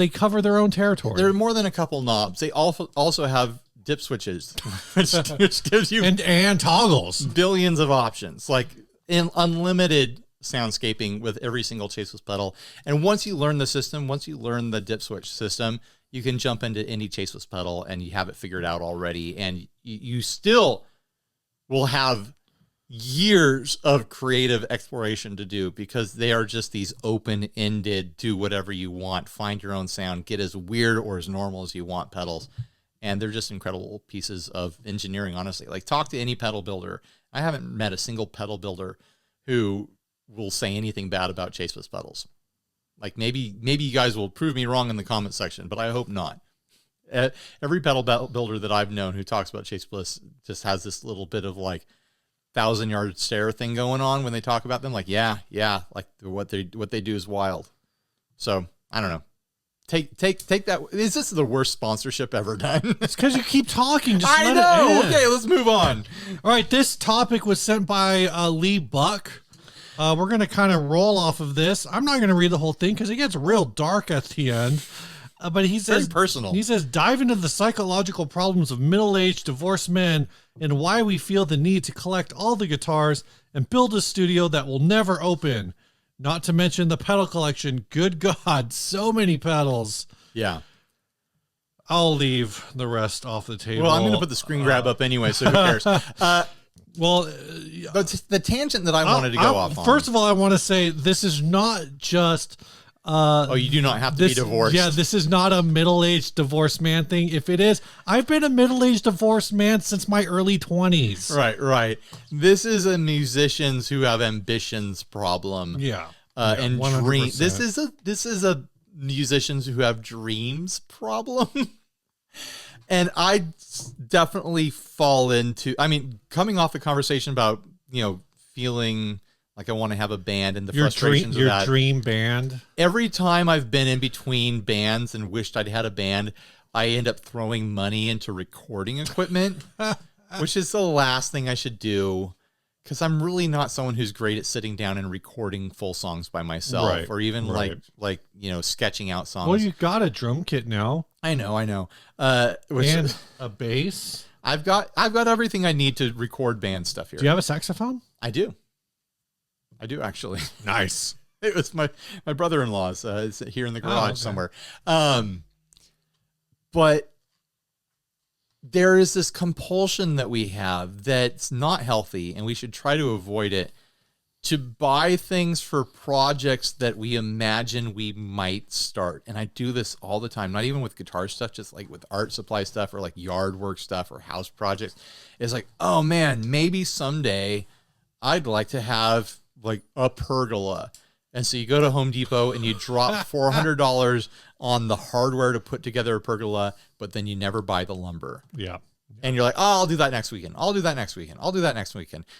cover their own territory. They're more than a couple knobs. They also have dip switches, which gives you and toggles, billions of options, like in unlimited soundscaping with every single Chase Bliss pedal. And once you learn the system, once you learn the dip switch system, you can jump into any Chase Bliss pedal and you have it figured out already. And you still will have years of creative exploration to do because they are just these open-ended, do whatever you want, find your own sound, get as weird or as normal as you want pedals. And they're just incredible pieces of engineering, honestly. Like, talk to any pedal builder. I haven't met a single pedal builder who will say anything bad about Chase Bliss pedals. Like, maybe you guys will prove me wrong in the comment section, but I hope not. Every pedal builder that I've known who talks about Chase Bliss just has this little bit of like 1,000-yard stare thing going on when they talk about them. Like, yeah, like what they do is wild. So I don't know. Take that. Is this the worst sponsorship ever done? It's because you keep talking. Just I know. Okay, let's move on. All right, this topic was sent by Lee Buck. We're going to kind of roll off of this. I'm not going to read the whole thing because it gets real dark at the end. But he says very personal. He says dive into the psychological problems of middle-aged divorced men and why we feel the need to collect all the guitars and build a studio that will never open. Not to mention the pedal collection. Good God, so many pedals. Yeah. I'll leave the rest off the table. Well, I'm going to put the screen grab up anyway, so who cares? Well, but the tangent that I wanted to go off on. First of all, I want to say this is not just. You do not have to be divorced. Yeah, this is not a middle-aged divorced man thing. If it is, I've been a middle-aged divorced man since my early 20s. Right. This is a musicians who have ambitions problem. Yeah. And 100%. dream. This is a musicians who have dreams problem. And I definitely fall into, I mean, coming off the conversation about, feeling like I want to have a band and the frustrations of that. Your dream band. Every time I've been in between bands and wished I'd had a band, I end up throwing money into recording equipment, which is the last thing I should do. Because I'm really not someone who's great at sitting down and recording full songs by myself, or even like sketching out songs. Well, you got a drum kit now. I know. And a bass. I've got everything I need to record band stuff here. Do you have a saxophone? I do actually. Nice. It was my brother-in-law's. It's here in the garage somewhere. But there is this compulsion that we have that's not healthy, and we should try to avoid it, to buy things for projects that we imagine we might start. And I do this all the time, not even with guitar stuff, just like with art supply stuff or like yard work stuff or house projects. It's like, oh man, maybe someday I'd like to have like a pergola. And so you go to Home Depot and you drop $400 on the hardware to put together a pergola, but then you never buy the lumber. Yeah. And you're like, oh, I'll do that next weekend. I'll do that next weekend.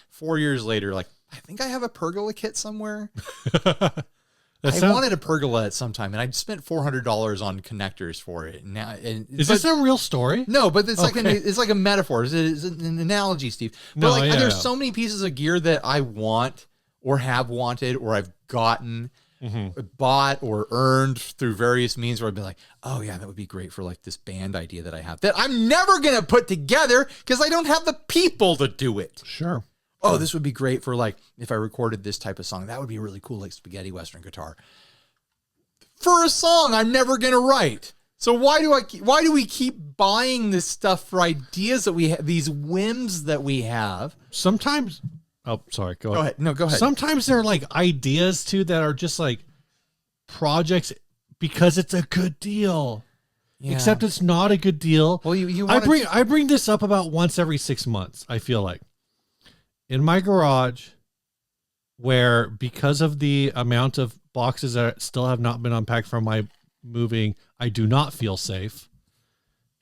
4 years later, like, I think I have a pergola kit somewhere. I wanted a pergola at some time, and I spent $400 on connectors for it. Is this a real story? No, but it's like a metaphor. It's an analogy, Steve. But there's so many pieces of gear that I want or have wanted or I've gotten, bought or earned through various means where I've been like, oh yeah, that would be great for like this band idea that I have that I'm never going to put together because I don't have the people to do it. Sure. Oh, this would be great for like, if I recorded this type of song, that would be really cool, like spaghetti Western guitar. For a song I'm never going to write. So why do we keep buying this stuff for ideas that we have, these whims that we have? Sometimes... Oh, sorry. Go ahead. No, go ahead. Sometimes they're like ideas too that are just like projects because it's a good deal. Yeah. Except it's not a good deal. Well, I bring this up about once every 6 months. I feel like in my garage, where because of the amount of boxes that still have not been unpacked from my moving, I do not feel safe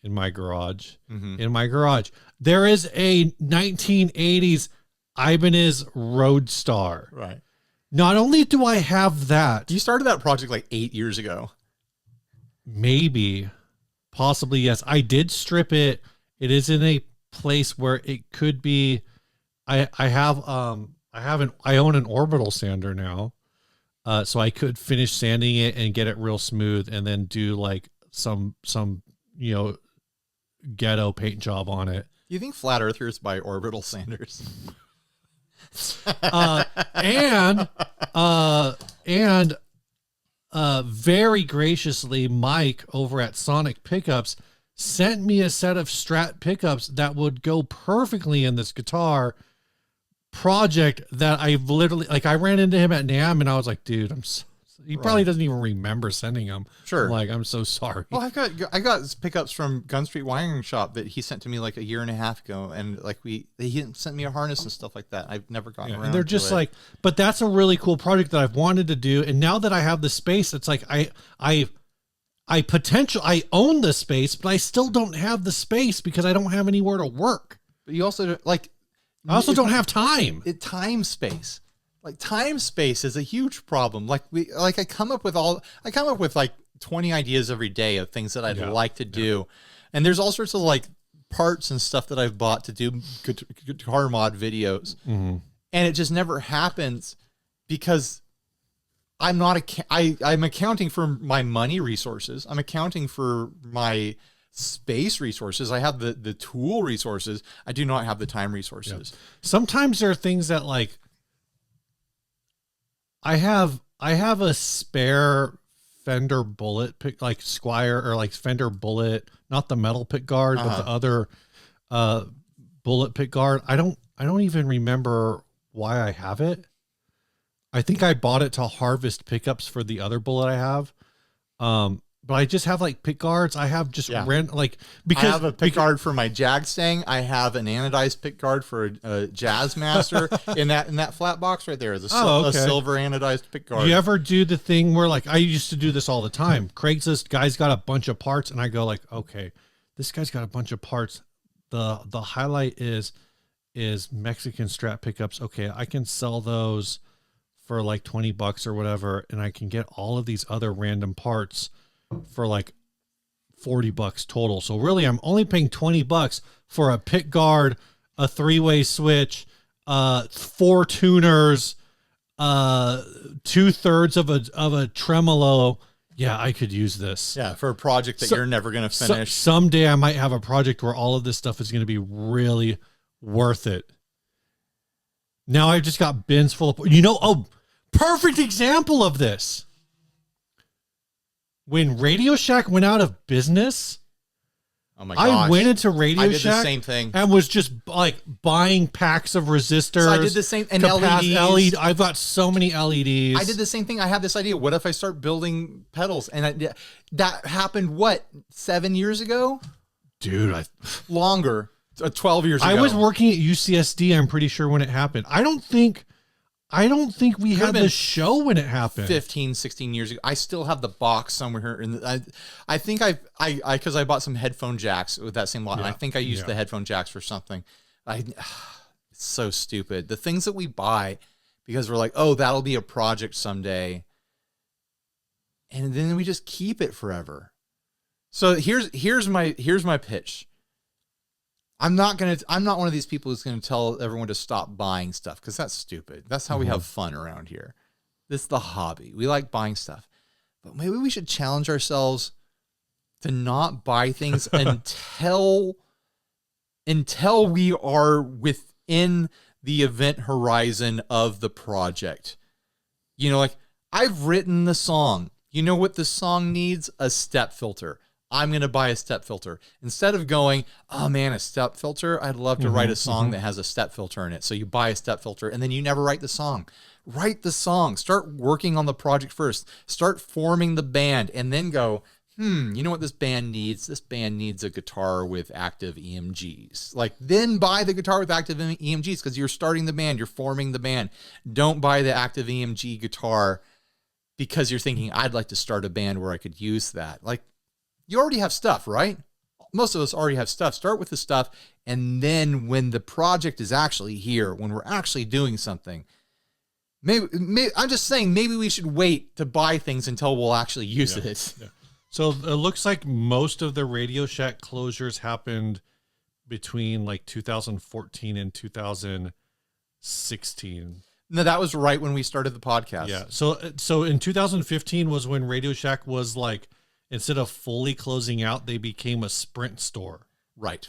in my garage. In my garage, there is a 1980s Ibanez Roadstar. Right. Not only do I have that. You started that project like 8 years ago. Maybe. Possibly, yes. I did strip it. It is in a place where it could be. I own an orbital sander now. So I could finish sanding it and get it real smooth and then do like some ghetto paint job on it. You think flat earthers buy orbital sanders? And very graciously, Mike over at Sonic Pickups sent me a set of Strat pickups that would go perfectly in this guitar project that I've literally, like, I ran into him at NAMM and I was like, dude, he probably doesn't even remember sending them. Sure. I'm so sorry. Well, I got pickups from Gun Street Wiring Shop that he sent to me like a year and a half ago. And like he sent me a harness and stuff like that. I've never gotten around. And they're just like, but that's a really cool project that I've wanted to do. And now that I have the space, it's like, I own the space, but I still don't have the space because I don't have anywhere to work. But you also I also don't have time. Time space. Like time space is a huge problem. I come up with like 20 ideas every day of things that I'd like to do. And there's all sorts of like parts and stuff that I've bought to do guitar mod videos. And it just never happens because I'm accounting for my money resources. I'm accounting for my space resources. I have the tool resources. I do not have the time resources. Yeah. Sometimes there are things that like I have a spare Fender Bullet pick, like Squire or like Fender Bullet, not the metal pick guard, but the other bullet pick guard. I don't even remember why I have it. I think I bought it to harvest pickups for the other bullet I have. But I just have like pick guards. I have just because I have a pick guard for my Jag Stang. I have an anodized pick guard for a Jazz Master in that flat box right there is a silver anodized pick guard. Do you ever do the thing where like I used to do this all the time? Craigslist guy's got a bunch of parts and I go like, okay, this guy's got a bunch of parts. The highlight is Mexican Strat pickups. Okay, I can sell those for like $20 or whatever, and I can get all of these other random parts for like $40 total. So really I'm only paying $20 for a pick guard, a 3-way switch, 4 tuners, 2/3 of a tremolo. Yeah, I could use this. Yeah, for a project that you're never going to finish. Someday I might have a project where all of this stuff is going to be really worth it. Now I've just got bins full of, perfect example of this. When Radio Shack went out of business, oh my gosh, I went into Radio Shack. I did the same thing and was just like buying packs of resistors. So I did the same, and LEDs. I've got so many LEDs. I did the same thing. I have this idea. What if I start building pedals? And that happened, 7 years ago? Dude, longer, 12 years ago. I was working at UCSD, I'm pretty sure, when it happened. I don't think we had the show when it happened. 15, 16 years ago. I still have the box somewhere here. And I think because I bought some headphone jacks with that same lot. Yeah. And I think I used the headphone jacks for something. It's so stupid. The things that we buy because we're like, oh, that'll be a project someday. And then we just keep it forever. So here's my pitch. I'm not one of these people who's going to tell everyone to stop buying stuff because that's stupid. That's how we have fun around here. This is the hobby. We like buying stuff. But maybe we should challenge ourselves to not buy things until we are within the event horizon of the project. Like I've written the song. You know what the song needs? A step filter. I'm going to buy a step filter. Instead of going, oh man, a step filter, I'd love to write a song that has a step filter in it. So you buy a step filter and then you never write the song. Write the song. Start working on the project first. Start forming the band and then go, you know what this band needs? This band needs a guitar with active EMGs. Then buy the guitar with active EMGs because you're starting the band. You're forming the band. Don't buy the active EMG guitar because you're thinking, I'd like to start a band where I could use that. You already have stuff, right? Most of us already have stuff. Start with the stuff. And then when the project is actually here, when we're actually doing something, maybe I'm just saying, maybe we should wait to buy things until we'll actually use it. Yeah. So it looks like most of the Radio Shack closures happened between 2014 and 2016. No, that was right when we started the podcast. Yeah. So in 2015 was when Radio Shack was instead of fully closing out, they became a Sprint store. Right.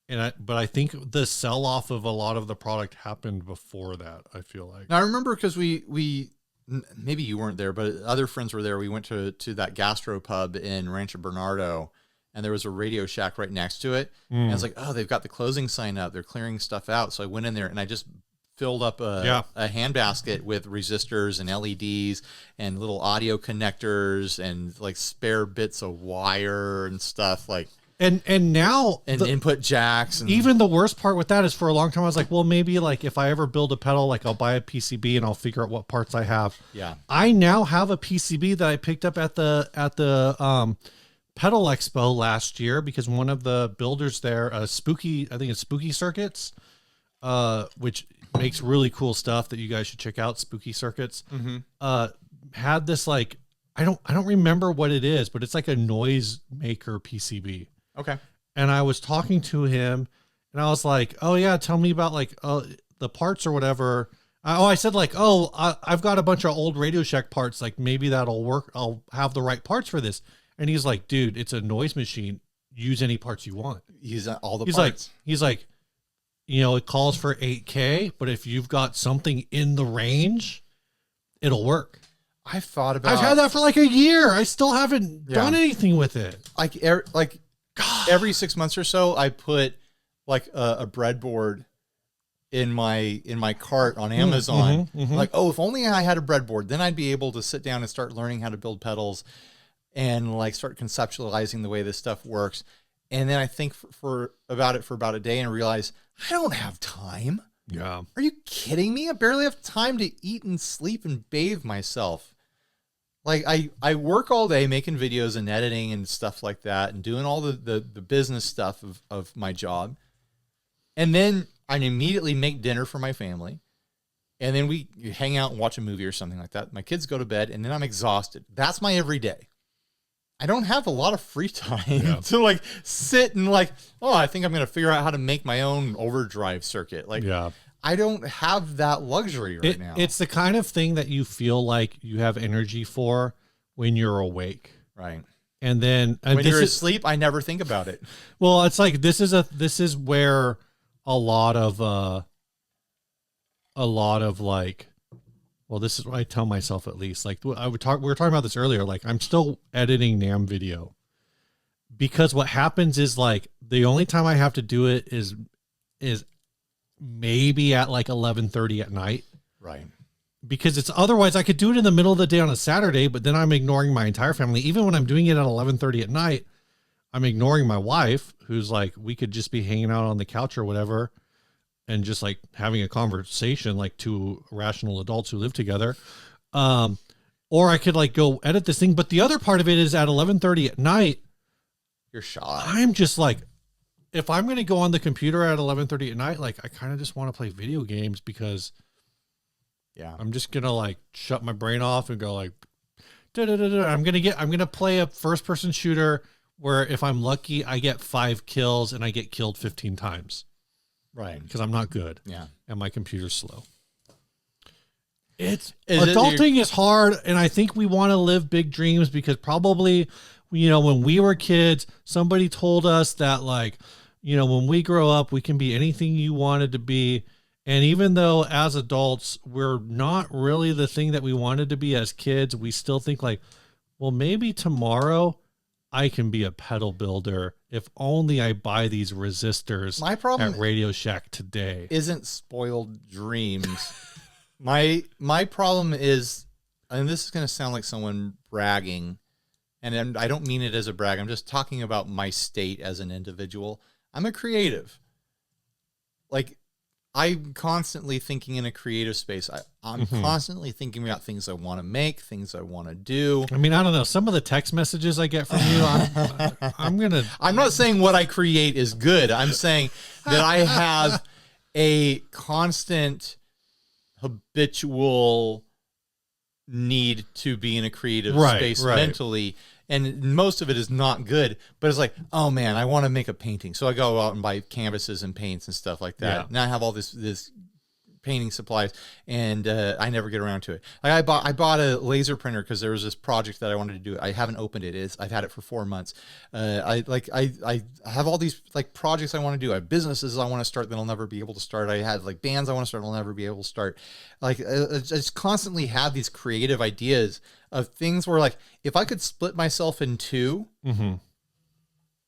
But I think the sell-off of a lot of the product happened before that, I feel like. Now, I remember because we maybe you weren't there, but other friends were there. We went to that gastro pub in Rancho Bernardo, and there was a Radio Shack right next to it. And I was like, oh, they've got the closing sign up. They're clearing stuff out. So I went in there, and I just filled up a handbasket with resistors and LEDs and little audio connectors and spare bits of wire and stuff and now input jacks. And even the worst part with that is for a long time I was like, well, maybe if I ever build a pedal, I'll buy a PCB and I'll figure out what parts I have. Yeah. I now have a PCB that I picked up at the Pedal Expo last year because one of the builders there, Spooky Circuits, which makes really cool stuff that you guys should check out. Spooky Circuits had this I don't remember what it is, but it's a noise maker PCB. Okay. And I was talking to him and I was like, oh yeah, tell me about the parts or whatever. I said like, oh, I've got a bunch of old Radio Shack parts. Like maybe that'll work. I'll have the right parts for this. And he's like, dude, it's a noise machine. Use any parts you want. Use all the He's parts. He's like, you know, it calls for 8K, but if you've got something in the range, it'll work. I've had that for like a year. I still haven't done anything with it. Like every 6 months or so, I put like a breadboard in my cart on Amazon. Like, oh, if only I had a breadboard, then I'd be able to sit down and start learning how to build pedals and like start conceptualizing the way this stuff works. And then I think about it for about a day and realize I don't have time. Yeah. Are you kidding me? I barely have time to eat and sleep and bathe myself. Like I work all day making videos and editing and stuff like that and doing all the business stuff of my job. And then I immediately make dinner for my family. And then we hang out and watch a movie or something like that. My kids go to bed and then I'm exhausted. That's my everyday. I don't have a lot of free time to like sit and like, oh, I think I'm going to figure out how to make my own overdrive circuit. Like, I don't have that luxury right now. It's the kind of thing that you feel like you have energy for when you're awake. Right. And then when you're asleep, I never think about it. Well, it's like, this is where a lot of like, well, this is what I tell myself, at least. Like we were talking about this earlier. Like I'm still editing NAMM video because what happens is like the only time I have to do it is maybe at like 11:30 at night. Right. Because it's otherwise I could do it in the middle of the day on a Saturday, but then I'm ignoring my entire family. Even when I'm doing it at 11:30 at night, I'm ignoring my wife, who's like, we could just be hanging out on the couch or whatever and just like having a conversation like two rational adults who live together. Or I could like go edit this thing. But the other part of it is at 11:30 at night, you're shot. I'm just like, if I'm going to go on the computer at 11:30 at night, like I kind of just want to play video games because I'm just going to like shut my brain off and go like, I'm going to play a first person shooter where if I'm lucky, I get 5 kills and I get killed 15 times. Right. Because I'm not good. Yeah. And my computer's slow. Adulting is hard. And I think we want to live big dreams because probably, you know, when we were kids, somebody told us that like, you know, when we grow up, we can be anything you wanted to be. And even though as adults, we're not really the thing that we wanted to be as kids, we still think like, well, maybe tomorrow I can be a pedal builder if only I buy these resistors. My problem at Radio Shack today isn't spoiled dreams. my problem is, and this is going to sound like someone bragging, and I don't mean it as a brag. I'm just talking about my state as an individual. I'm a creative. Like, I'm constantly thinking in a creative space. I'm constantly thinking about things I want to make, things I want to do. I mean, I don't know. Some of the text messages I get from you, I'm not saying what I create is good. I'm saying that I have a constant, habitual need to be in a creative space mentally. And most of it is not good, but it's like, oh man, I want to make a painting. So I go out and buy canvases and paints and stuff like that. Yeah. Now I have all this painting supplies, and I never get around to it. Like I bought a laser printer because there was this project that I wanted to do. I haven't opened it. I've had it for 4 months. I have all these like projects I want to do. I have businesses I want to start that I'll never be able to start. I had like bands I want to start I'll never be able to start. Like I just constantly have these creative ideas of things where like if I could split myself in two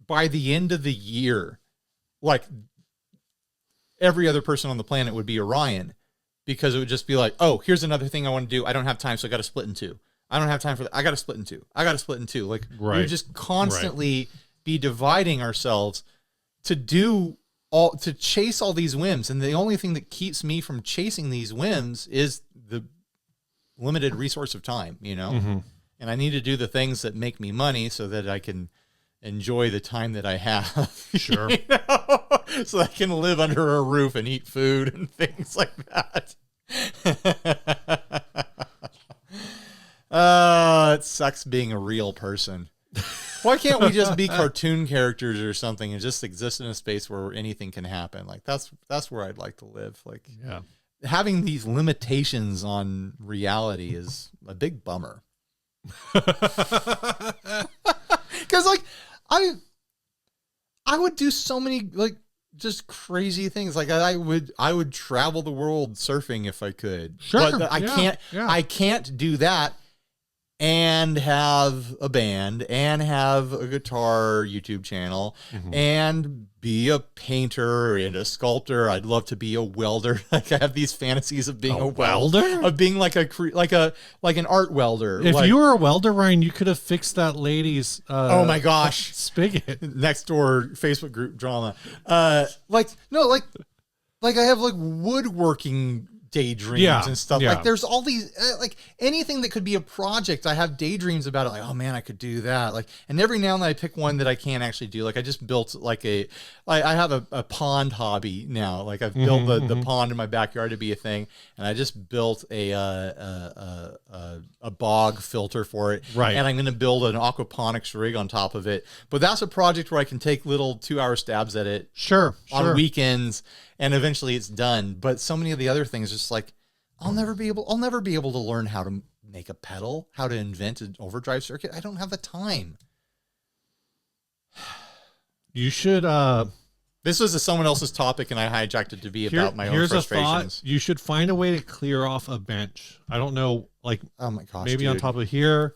by the end of the year, like every other person on the planet would be Orion, because it would just be like, oh, here's another thing I want to do. I don't have time, so I got to split in two. I don't have time for that. I got to split in two. I got to split in two. Like we would just constantly be dividing ourselves to chase all these whims. And the only thing that keeps me from chasing these whims is the limited resource of time, you know? And I need to do the things that make me money so that I can enjoy the time that I have. Sure. You know? So I can live under a roof and eat food and things like that. It sucks being a real person. Why can't we just be cartoon characters or something and just exist in a space where anything can happen? Like that's where I'd like to live. Like, having these limitations on reality is a big bummer. Because like I would do so many like just crazy things. Like I would travel the world surfing if I could. Sure. But I can't do that and have a band and have a guitar YouTube channel and be a painter and a sculptor. I'd love to be a welder. Like I have these fantasies of being a welder, of being like an art welder. If you were a welder, Ryan, you could have fixed that lady's oh my gosh, spigot. Next door Facebook group drama. Like I have like woodworking daydreams and stuff. Like there's all these like anything that could be a project. I have daydreams about it. Like, oh man, I could do that. Like, and every now and then I pick one that I can't actually do. Like I just built like I have a pond hobby now. Like I've built the pond in my backyard to be a thing, and I just built a bog filter for it. Right. And I'm going to build an aquaponics rig on top of it. But that's a project where I can take little 2-hour stabs at it. Sure. On weekends. And eventually it's done. But so many of the other things, just like, I'll never be able to learn how to make a pedal, how to invent an overdrive circuit. I don't have the time. You should, this was someone else's topic and I hijacked it to be about my own frustrations. You should find a way to clear off a bench. I don't know, like, oh my gosh, maybe on top of here.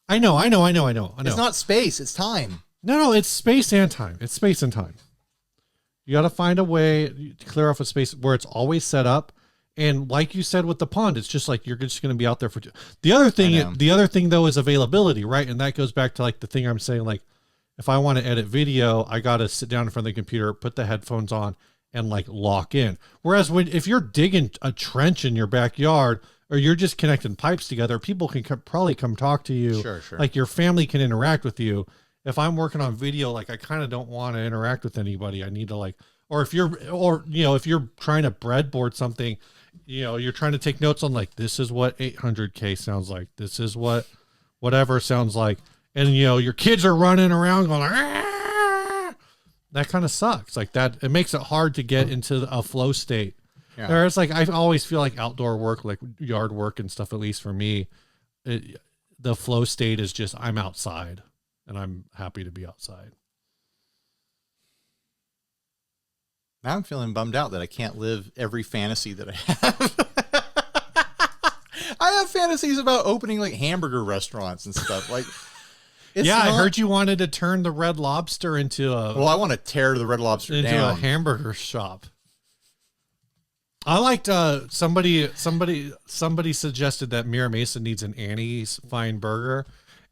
I know. It's not space, it's time. No, it's space and time. It's space and time. You got to find a way to clear off a space where it's always set up. And like you said with the pond, it's just like you're just going to be out there for the other thing though is availability, right? And that goes back to like the thing I'm saying, like if I want to edit video, I got to sit down in front of the computer, put the headphones on and like lock in. Whereas if you're digging a trench in your backyard or you're just connecting pipes together, people can probably come talk to you. Sure. Like your family can interact with you. If I'm working on video, like I kind of don't want to interact with anybody. I need to like, if you're trying to breadboard something, you're trying to take notes on like, this is what 800K sounds like. This is what whatever sounds like. And your kids are running around going, ah! That kind of sucks. Like that, it makes it hard to get into a flow state. Yeah. Whereas like, I always feel like outdoor work, like yard work and stuff, at least for me, the flow state is just, I'm outside. And I'm happy to be outside. Now I'm feeling bummed out that I can't live every fantasy that I have. I have fantasies about opening like hamburger restaurants and stuff. Like, I heard you wanted to turn the Red Lobster into a. Well, I want to tear the Red Lobster into down. a hamburger shop. I liked somebody suggested that Mira Mesa needs an Annie's Fine Burger,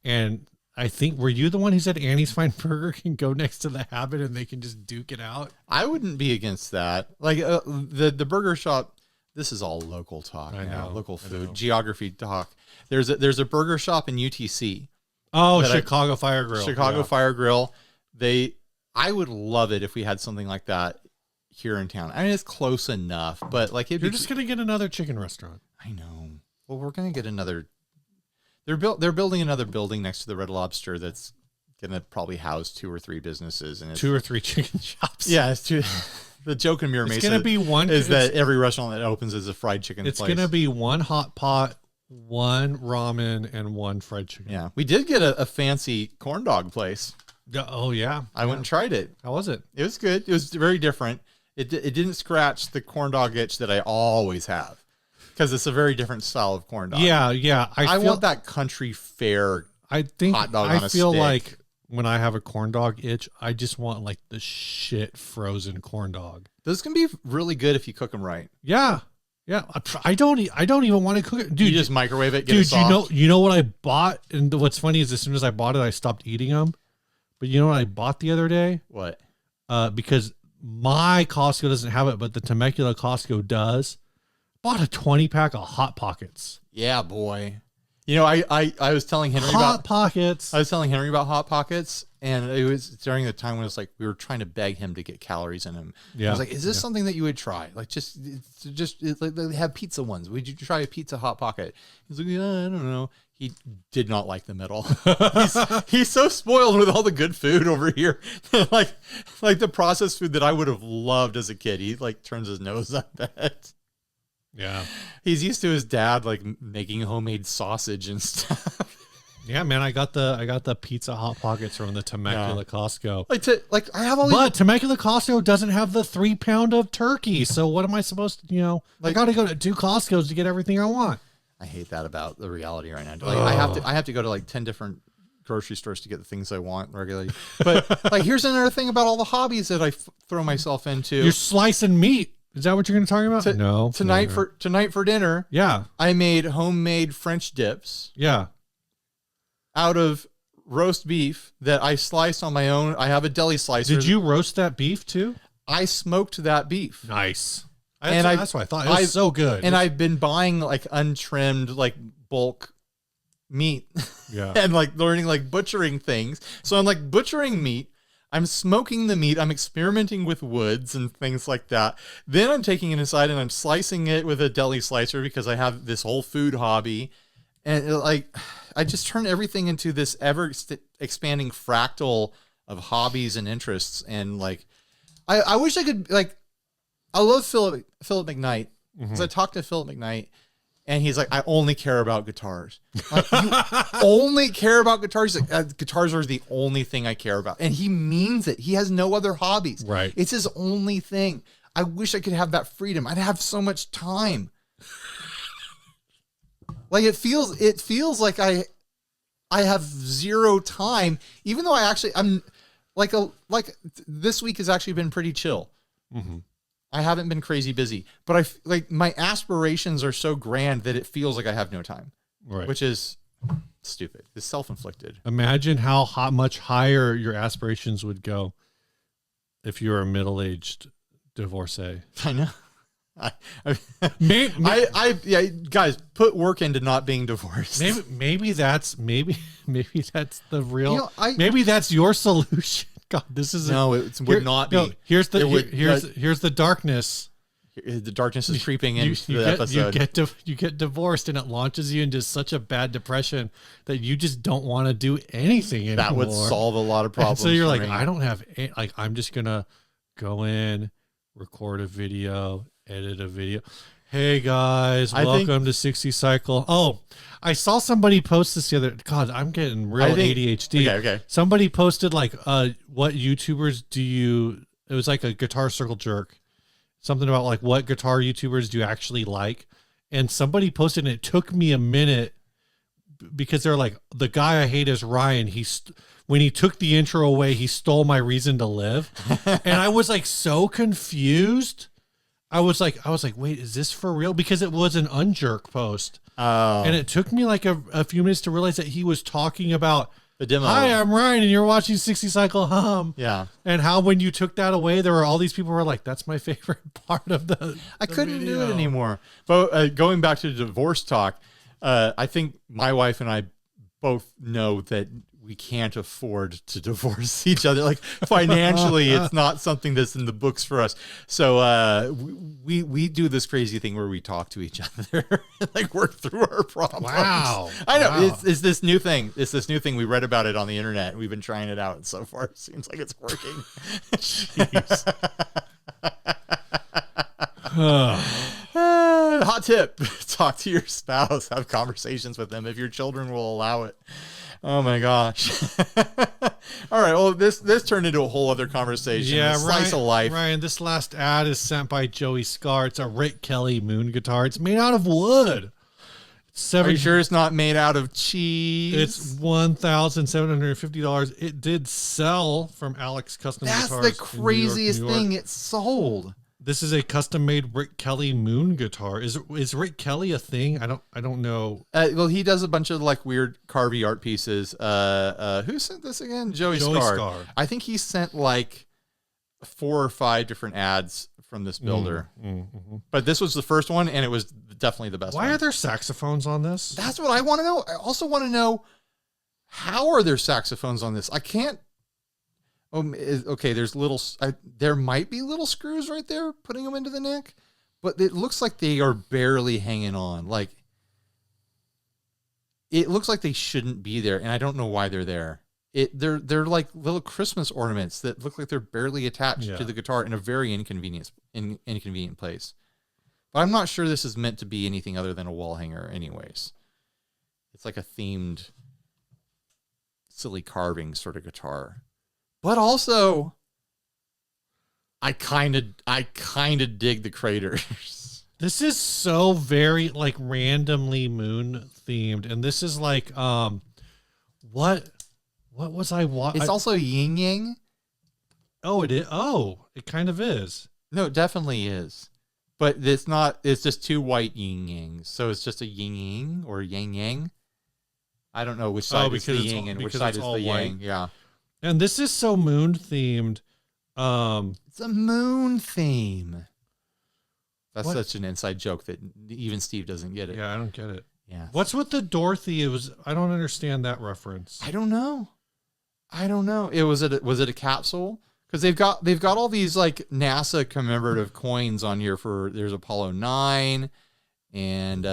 and I think, were you the one who said Annie's Fine Burger can go next to the Habit and they can just duke it out? I wouldn't be against that. Like the burger shop, this is all local talk now, local food, geography talk. There's a burger shop in UTC. Oh, Chicago Fire Grill. Fire Grill. I would love it if we had something like that here in town. I mean, it's close enough, but like you're just going to get another chicken restaurant. I know. Well, we're going to get another. They're building another building next to the Red Lobster that's going to probably house 2 or 3 businesses and 2 or 3 chicken shops. Yeah, it's true. The joke in Mira Mesa going to be one is that every restaurant that opens is a fried chicken place. It's going to be 1 hot pot, 1 ramen, and 1 fried chicken. Yeah, we did get a fancy corn dog place. Oh yeah, I went and tried it. How was it? It was good. It was very different. It didn't scratch the corn dog itch that I always have. Because it's a very different style of corn dog. Yeah. I want that country fare. Hot dog on a feel stick. like when I have a corn dog itch, I just want like the shit frozen corn dog. Those can be really good if you cook them right. Yeah. I don't even want to cook it, dude. You just microwave it. Get it soft. You know what I bought? And what's funny is as soon as I bought it, I stopped eating them. But you know what I bought the other day? What? Because my Costco doesn't have it, but the Temecula Costco does. Bought a 20-pack of Hot Pockets. Yeah, boy. You know, I was telling Henry Hot Pockets. I was telling Henry about Hot Pockets, and it was during the time when it was like we were trying to beg him to get calories in him. Yeah. I was like, "Is this something that you would try? Like, just like they have pizza ones. Would you try a pizza Hot Pocket?" He's like, "Yeah, I don't know." He did not like them at all. he's so spoiled with all the good food over here. like the processed food that I would have loved as a kid. He like turns his nose up at. Yeah. He's used to his dad like making homemade sausage and stuff. Yeah, man, I got the pizza hot pockets from the Temecula Costco. I have all But Temecula Costco doesn't have the 3 pound of turkey. So what am I supposed to, I got to go to 2 Costcos to get everything I want. I hate that about the reality right now. Like I have to go to like 10 different grocery stores to get the things I want regularly. But like, here's another thing about all the hobbies that I throw myself into. You're slicing meat. Is that what you're going to talk about? No. Tonight for dinner. Yeah. I made homemade French dips. Yeah. Out of roast beef that I sliced on my own. I have a deli slicer. Did you roast that beef too? I smoked that beef. Nice. That's what I thought. It was so good. And I've been buying like untrimmed, like bulk meat. Yeah. And like learning like butchering things. So I'm like butchering meat. I'm smoking the meat. I'm experimenting with woods and things like that. Then I'm taking it inside and I'm slicing it with a deli slicer because I have this whole food hobby. And I just turn everything into this ever expanding fractal of hobbies and interests. And like, I wish I could I love Philip McKnight because I talked to Philip McKnight and he's like, I only care about guitars. Like, you only care about guitars? He's like, guitars are the only thing I care about. And he means it. He has no other hobbies. Right. It's his only thing. I wish I could have that freedom. I'd have so much time. Like it feels like I have zero time, even though I'm like this week has actually been pretty chill. Mm-hmm. I haven't been crazy busy, but my aspirations are so grand that it feels like I have no time, right? Which is stupid. It's self-inflicted. Imagine how much higher your aspirations would go if you were a middle-aged divorcee. I know. Guys, put work into not being divorced. Maybe that's the real. Maybe that's your solution. God, this is would not be. No, here's the darkness. The darkness is creeping into the episode. You get divorced, and it launches you into such a bad depression that you just don't want to do anything anymore. That would solve a lot of problems. And so you're like, I don't have I'm just gonna go in, record a video, edit a video. Hey guys, welcome to 60 Cycle. Oh, I saw somebody post this the other. God, I'm getting real ADHD. Okay. Somebody posted like, what YouTubers do you? It was like a guitar circle jerk, something about like what guitar YouTubers do you actually like? And somebody posted, and it took me a minute because they're like, the guy I hate is Ryan. When he took the intro away, he stole my reason to live, and I was like so confused. I was like, wait, is this for real? Because it was an unjerk post. Oh. And it took me like a few minutes to realize that he was talking about the demo. Hi, I'm Ryan, and you're watching 60 Cycle Hum. Yeah. And how when you took that away, there were all these people who were like, that's my favorite part of the I couldn't do it anymore. But going back to the divorce talk, I think my wife and I both know that we can't afford to divorce each other. Like financially, it's not something that's in the books for us. So we do this crazy thing where we talk to each other and like work through our problems. Wow. I know. Wow. It's this new thing. It's this new thing. We read about it on the internet and we've been trying it out. And so far, it seems like it's working. Jeez. Hot tip. Talk to your spouse. Have conversations with them if your children will allow it. Oh my gosh. All right. Well, this turned into a whole other conversation. Yeah, Slice of life. Ryan, this last ad is sent by Joey Scar. It's a Rick Kelly moon guitar. It's made out of wood. Are you sure it's not made out of cheese? It's $1,750. It did sell from Alex Custom Guitars. That's the craziest thing. It sold. This is a custom-made Rick Kelly moon guitar. Is Rick Kelly a thing? I don't know. Well, he does a bunch of like weird carvy art pieces. Who sent this again? Joey Scar. I think he sent like 4 or 5 different ads from this builder. Mm-hmm. But this was the first one, and it was definitely the best one. Why are there saxophones on this? That's what I want to know. I also want to know, how are there saxophones on this? I can't. Okay, there might be little screws right there putting them into the neck, but it looks like they are barely hanging on. Like, it looks like they shouldn't be there, and I don't know why they're there. They're like little Christmas ornaments that look like they're barely attached to the guitar in a very inconvenient place. But I'm not sure this is meant to be anything other than a wall hanger anyways. It's like a themed, silly carving sort of guitar. But also, I kind of dig the craters. This is so very like randomly moon themed, and this is like what was I watching? It's also yin yang. Oh, it is. Oh, it kind of is. No, it definitely is. But it's not. It's just two white yin yangs. So it's just a yin yang or yang yang. I don't know which side is the yin and which side is the yang. Yeah. And this is so moon themed. It's a moon theme. That's such an inside joke that even Steve doesn't get it. Yeah, I don't get it. Yeah. What's with the Dorothy? I don't understand that reference. I don't know. Was it a capsule? Because they've got all these like NASA commemorative coins on here there's Apollo 9 and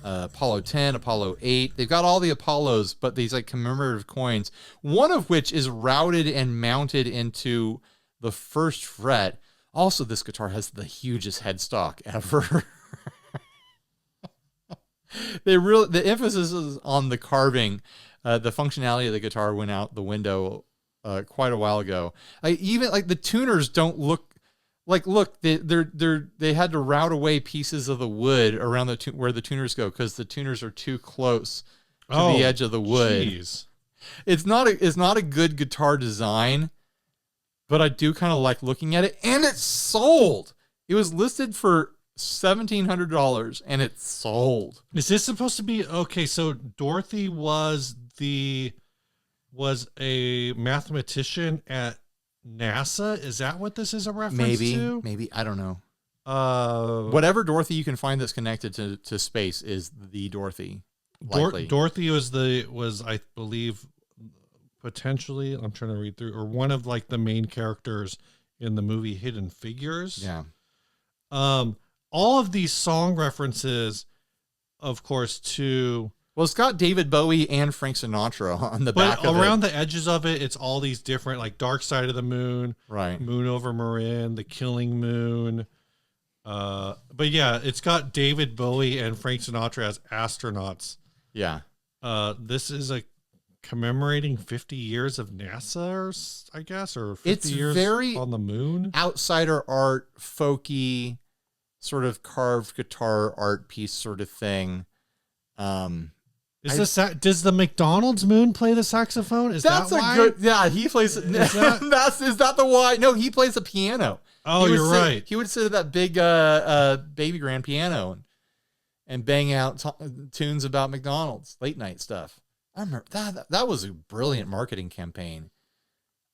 Apollo 10, Apollo 8. They've got all the Apollos, but these like commemorative coins, one of which is routed and mounted into the first fret. Also, this guitar has the hugest headstock ever. The emphasis is on the carving. The functionality of the guitar went out the window quite a while ago. Even like the tuners don't look like. Look, they had to route away pieces of the wood around where the tuners go because the tuners are too close to the edge of the wood. Geez. It's not a good guitar design, but I do kind of like looking at it. And it's sold. It was listed for $1,700 and it's sold. Is this supposed to be okay? So Dorothy was a mathematician at NASA. Is that what this is a reference to? Maybe I don't know. Whatever Dorothy you can find that's connected to space is the Dorothy. Dorothy was I believe potentially, I'm trying to read through, or one of like the main characters in the movie Hidden Figures. Yeah. All of these song references, of course, to... Well, it's got David Bowie and Frank Sinatra on the back of it. But around the edges of it, it's all these different, like Dark Side of the Moon, right? Moon Over Marin, The Killing Moon. But yeah, it's got David Bowie and Frank Sinatra as astronauts. Yeah. This is a commemorating 50 years of NASA, I guess, or 50 years very on the moon. Outsider art, folky, sort of carved guitar art piece sort of thing. Does the McDonald's moon play the saxophone? Is that why? He plays. Is that the why? No, he plays the piano. Oh, you're right. He would sit at that big baby grand piano and bang out tunes about McDonald's late night stuff. I remember that was a brilliant marketing campaign.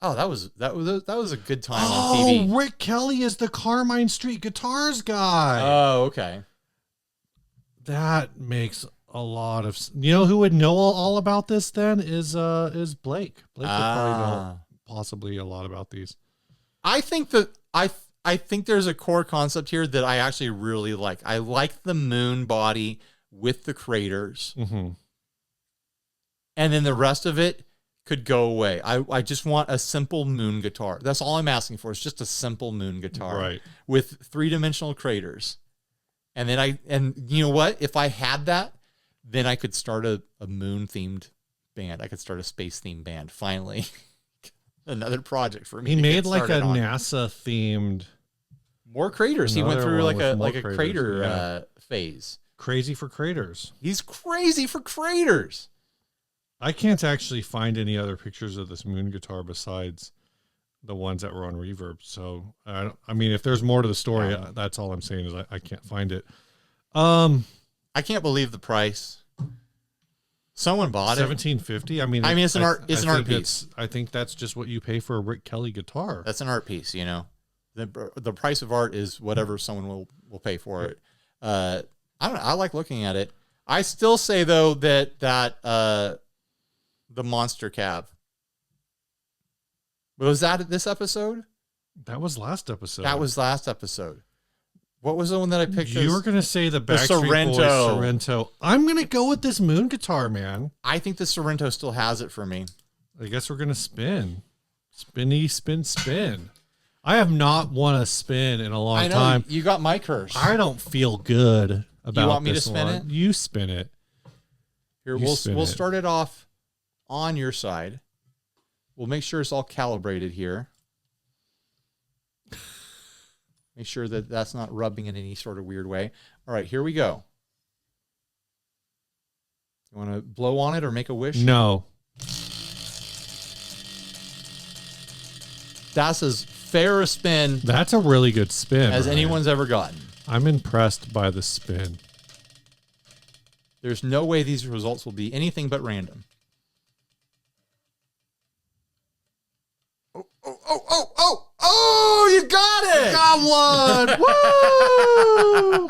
Oh, that was a good time on TV. Oh, Rick Kelly is the Carmine Street Guitars guy. Oh, okay. That makes a lot of... You know who would know all about this then is Blake. Blake would probably know possibly a lot about these. I think there's a core concept here that I actually really like. I like the moon body with the craters. Mm-hmm. And then the rest of it could go away. I just want a simple moon guitar. That's all I'm asking for. It's just a simple moon guitar, right, with 3-dimensional craters. And then you know what? If I had that, then I could start a moon themed band. I could start a space themed band. Finally, another project for me. He made like a NASA themed more craters. He went through like a crater yeah. phase. Crazy for craters. He's crazy for craters. I can't actually find any other pictures of this moon guitar besides the ones that were on Reverb. So, I mean, if there's more to the story, that's all I'm saying is I can't find it. I can't believe the price. Someone bought it. $1,750. I mean, it's an art piece. I think that's just what you pay for a Rick Kelly guitar. That's an art piece, you know. The price of art is whatever someone will pay for it. I don't know. I like looking at it. I still say though that the Monster Cab. Was that this episode? That was last episode. What was the one that I picked? You were going to say the Backstreet Boys Sorrento. I'm going to go with this moon guitar, man. I think the Sorrento still has it for me. I guess we're going to spin. Spinny, spin, spin. I have not won a spin in a long I know time. you got my curse. I don't feel good about You want me to this spin one. it? You spin it. Here, You we'll spin it. start it off on your side. We'll make sure it's all calibrated here. Make sure that that's not rubbing in any sort of weird way. All right, here we go. You want to blow on it or make a wish? No. That's as fair a spin That's a really good spin. as Ryan. anyone's ever gotten. I'm impressed by the spin. There's no way these results will be anything but random. Oh, you got it! Got one! Woo!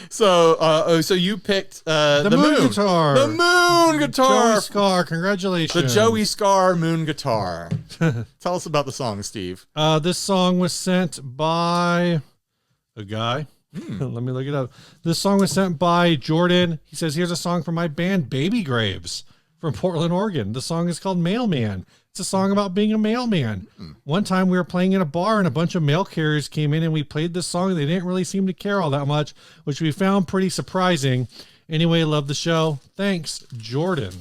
So you picked the moon guitar. The moon guitar. Joey Scar, congratulations. The Joey Scar moon guitar. Tell us about the song, Steve. This song was sent by a guy. Let me look it up. This song was sent by Jordan. He says, here's a song from my band Baby Graves from Portland, Oregon. The song is called Mailman. It's a song about being a mailman. One time we were playing in a bar and a bunch of mail carriers came in and we played this song. They didn't really seem to care all that much, which we found pretty surprising. Anyway, love the show. Thanks, Jordan.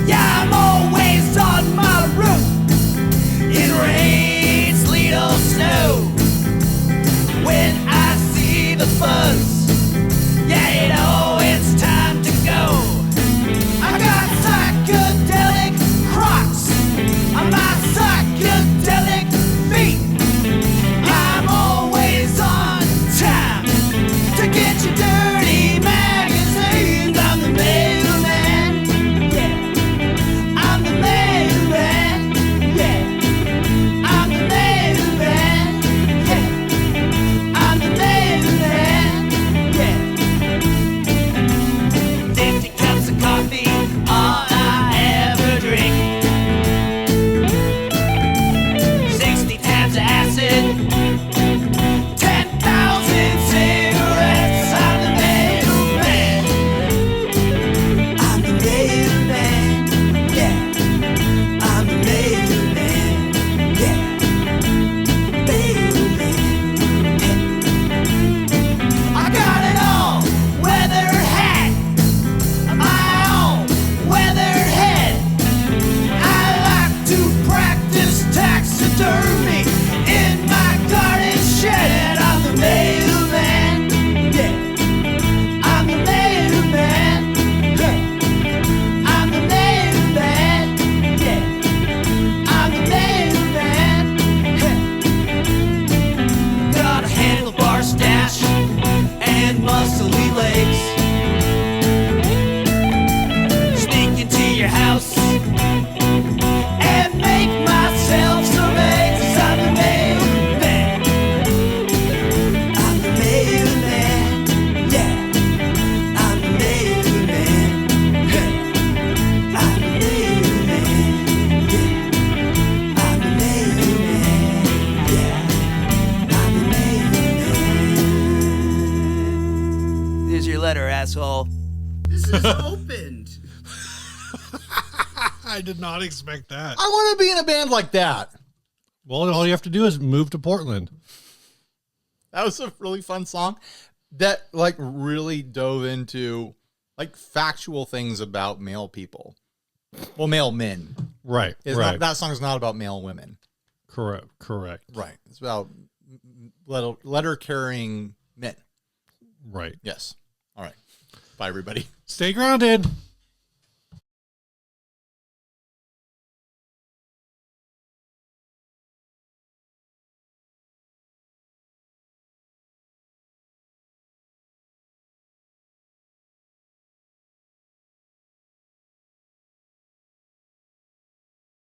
Yeah, I'm always on my roof. It rains, sleet or snow. When I see the buzz, yeah, you know it's time to go. I got psychedelic Crocs on my psychedelic feet. I'm always on time to get your dirty magazines. I'm the mailman, yeah. I'm the mailman, yeah. I'm the mailman, yeah. I'm the mailman, yeah. 50 cups of coffee, all I ever drink. 60 tabs of acid, 10,000 cigarettes. I'm the mailman. I'm the mailman, yeah. I'm the mailman, yeah. Mailman, yeah. I got an all-weather hat, my own weathered head. I like to practice taxidermy in my garden shed. I'm the mailman, yeah. I'm the mailman, yeah. I'm the mailman, yeah. I'm the mailman, yeah. Got a handlebar stash and muscly legs. Sneak into your house and make myself some eggs. I'm the mailman. I'm the mailman, yeah. I'm the mailman, yeah. I'm the mailman, yeah. I'm the mailman, yeah. I'm the mailman. Here's your letter, asshole. This is opened. I did not expect that. I want to be in a band like that. Well, all you have to do is move to Portland. That was a really fun song that like really dove into like factual things about male people. Well, male men. Right, It's right. not, that song's not about male women. Correct. Right. It's about letter carrying men. Right. Yes. All right. Bye, everybody. Stay grounded.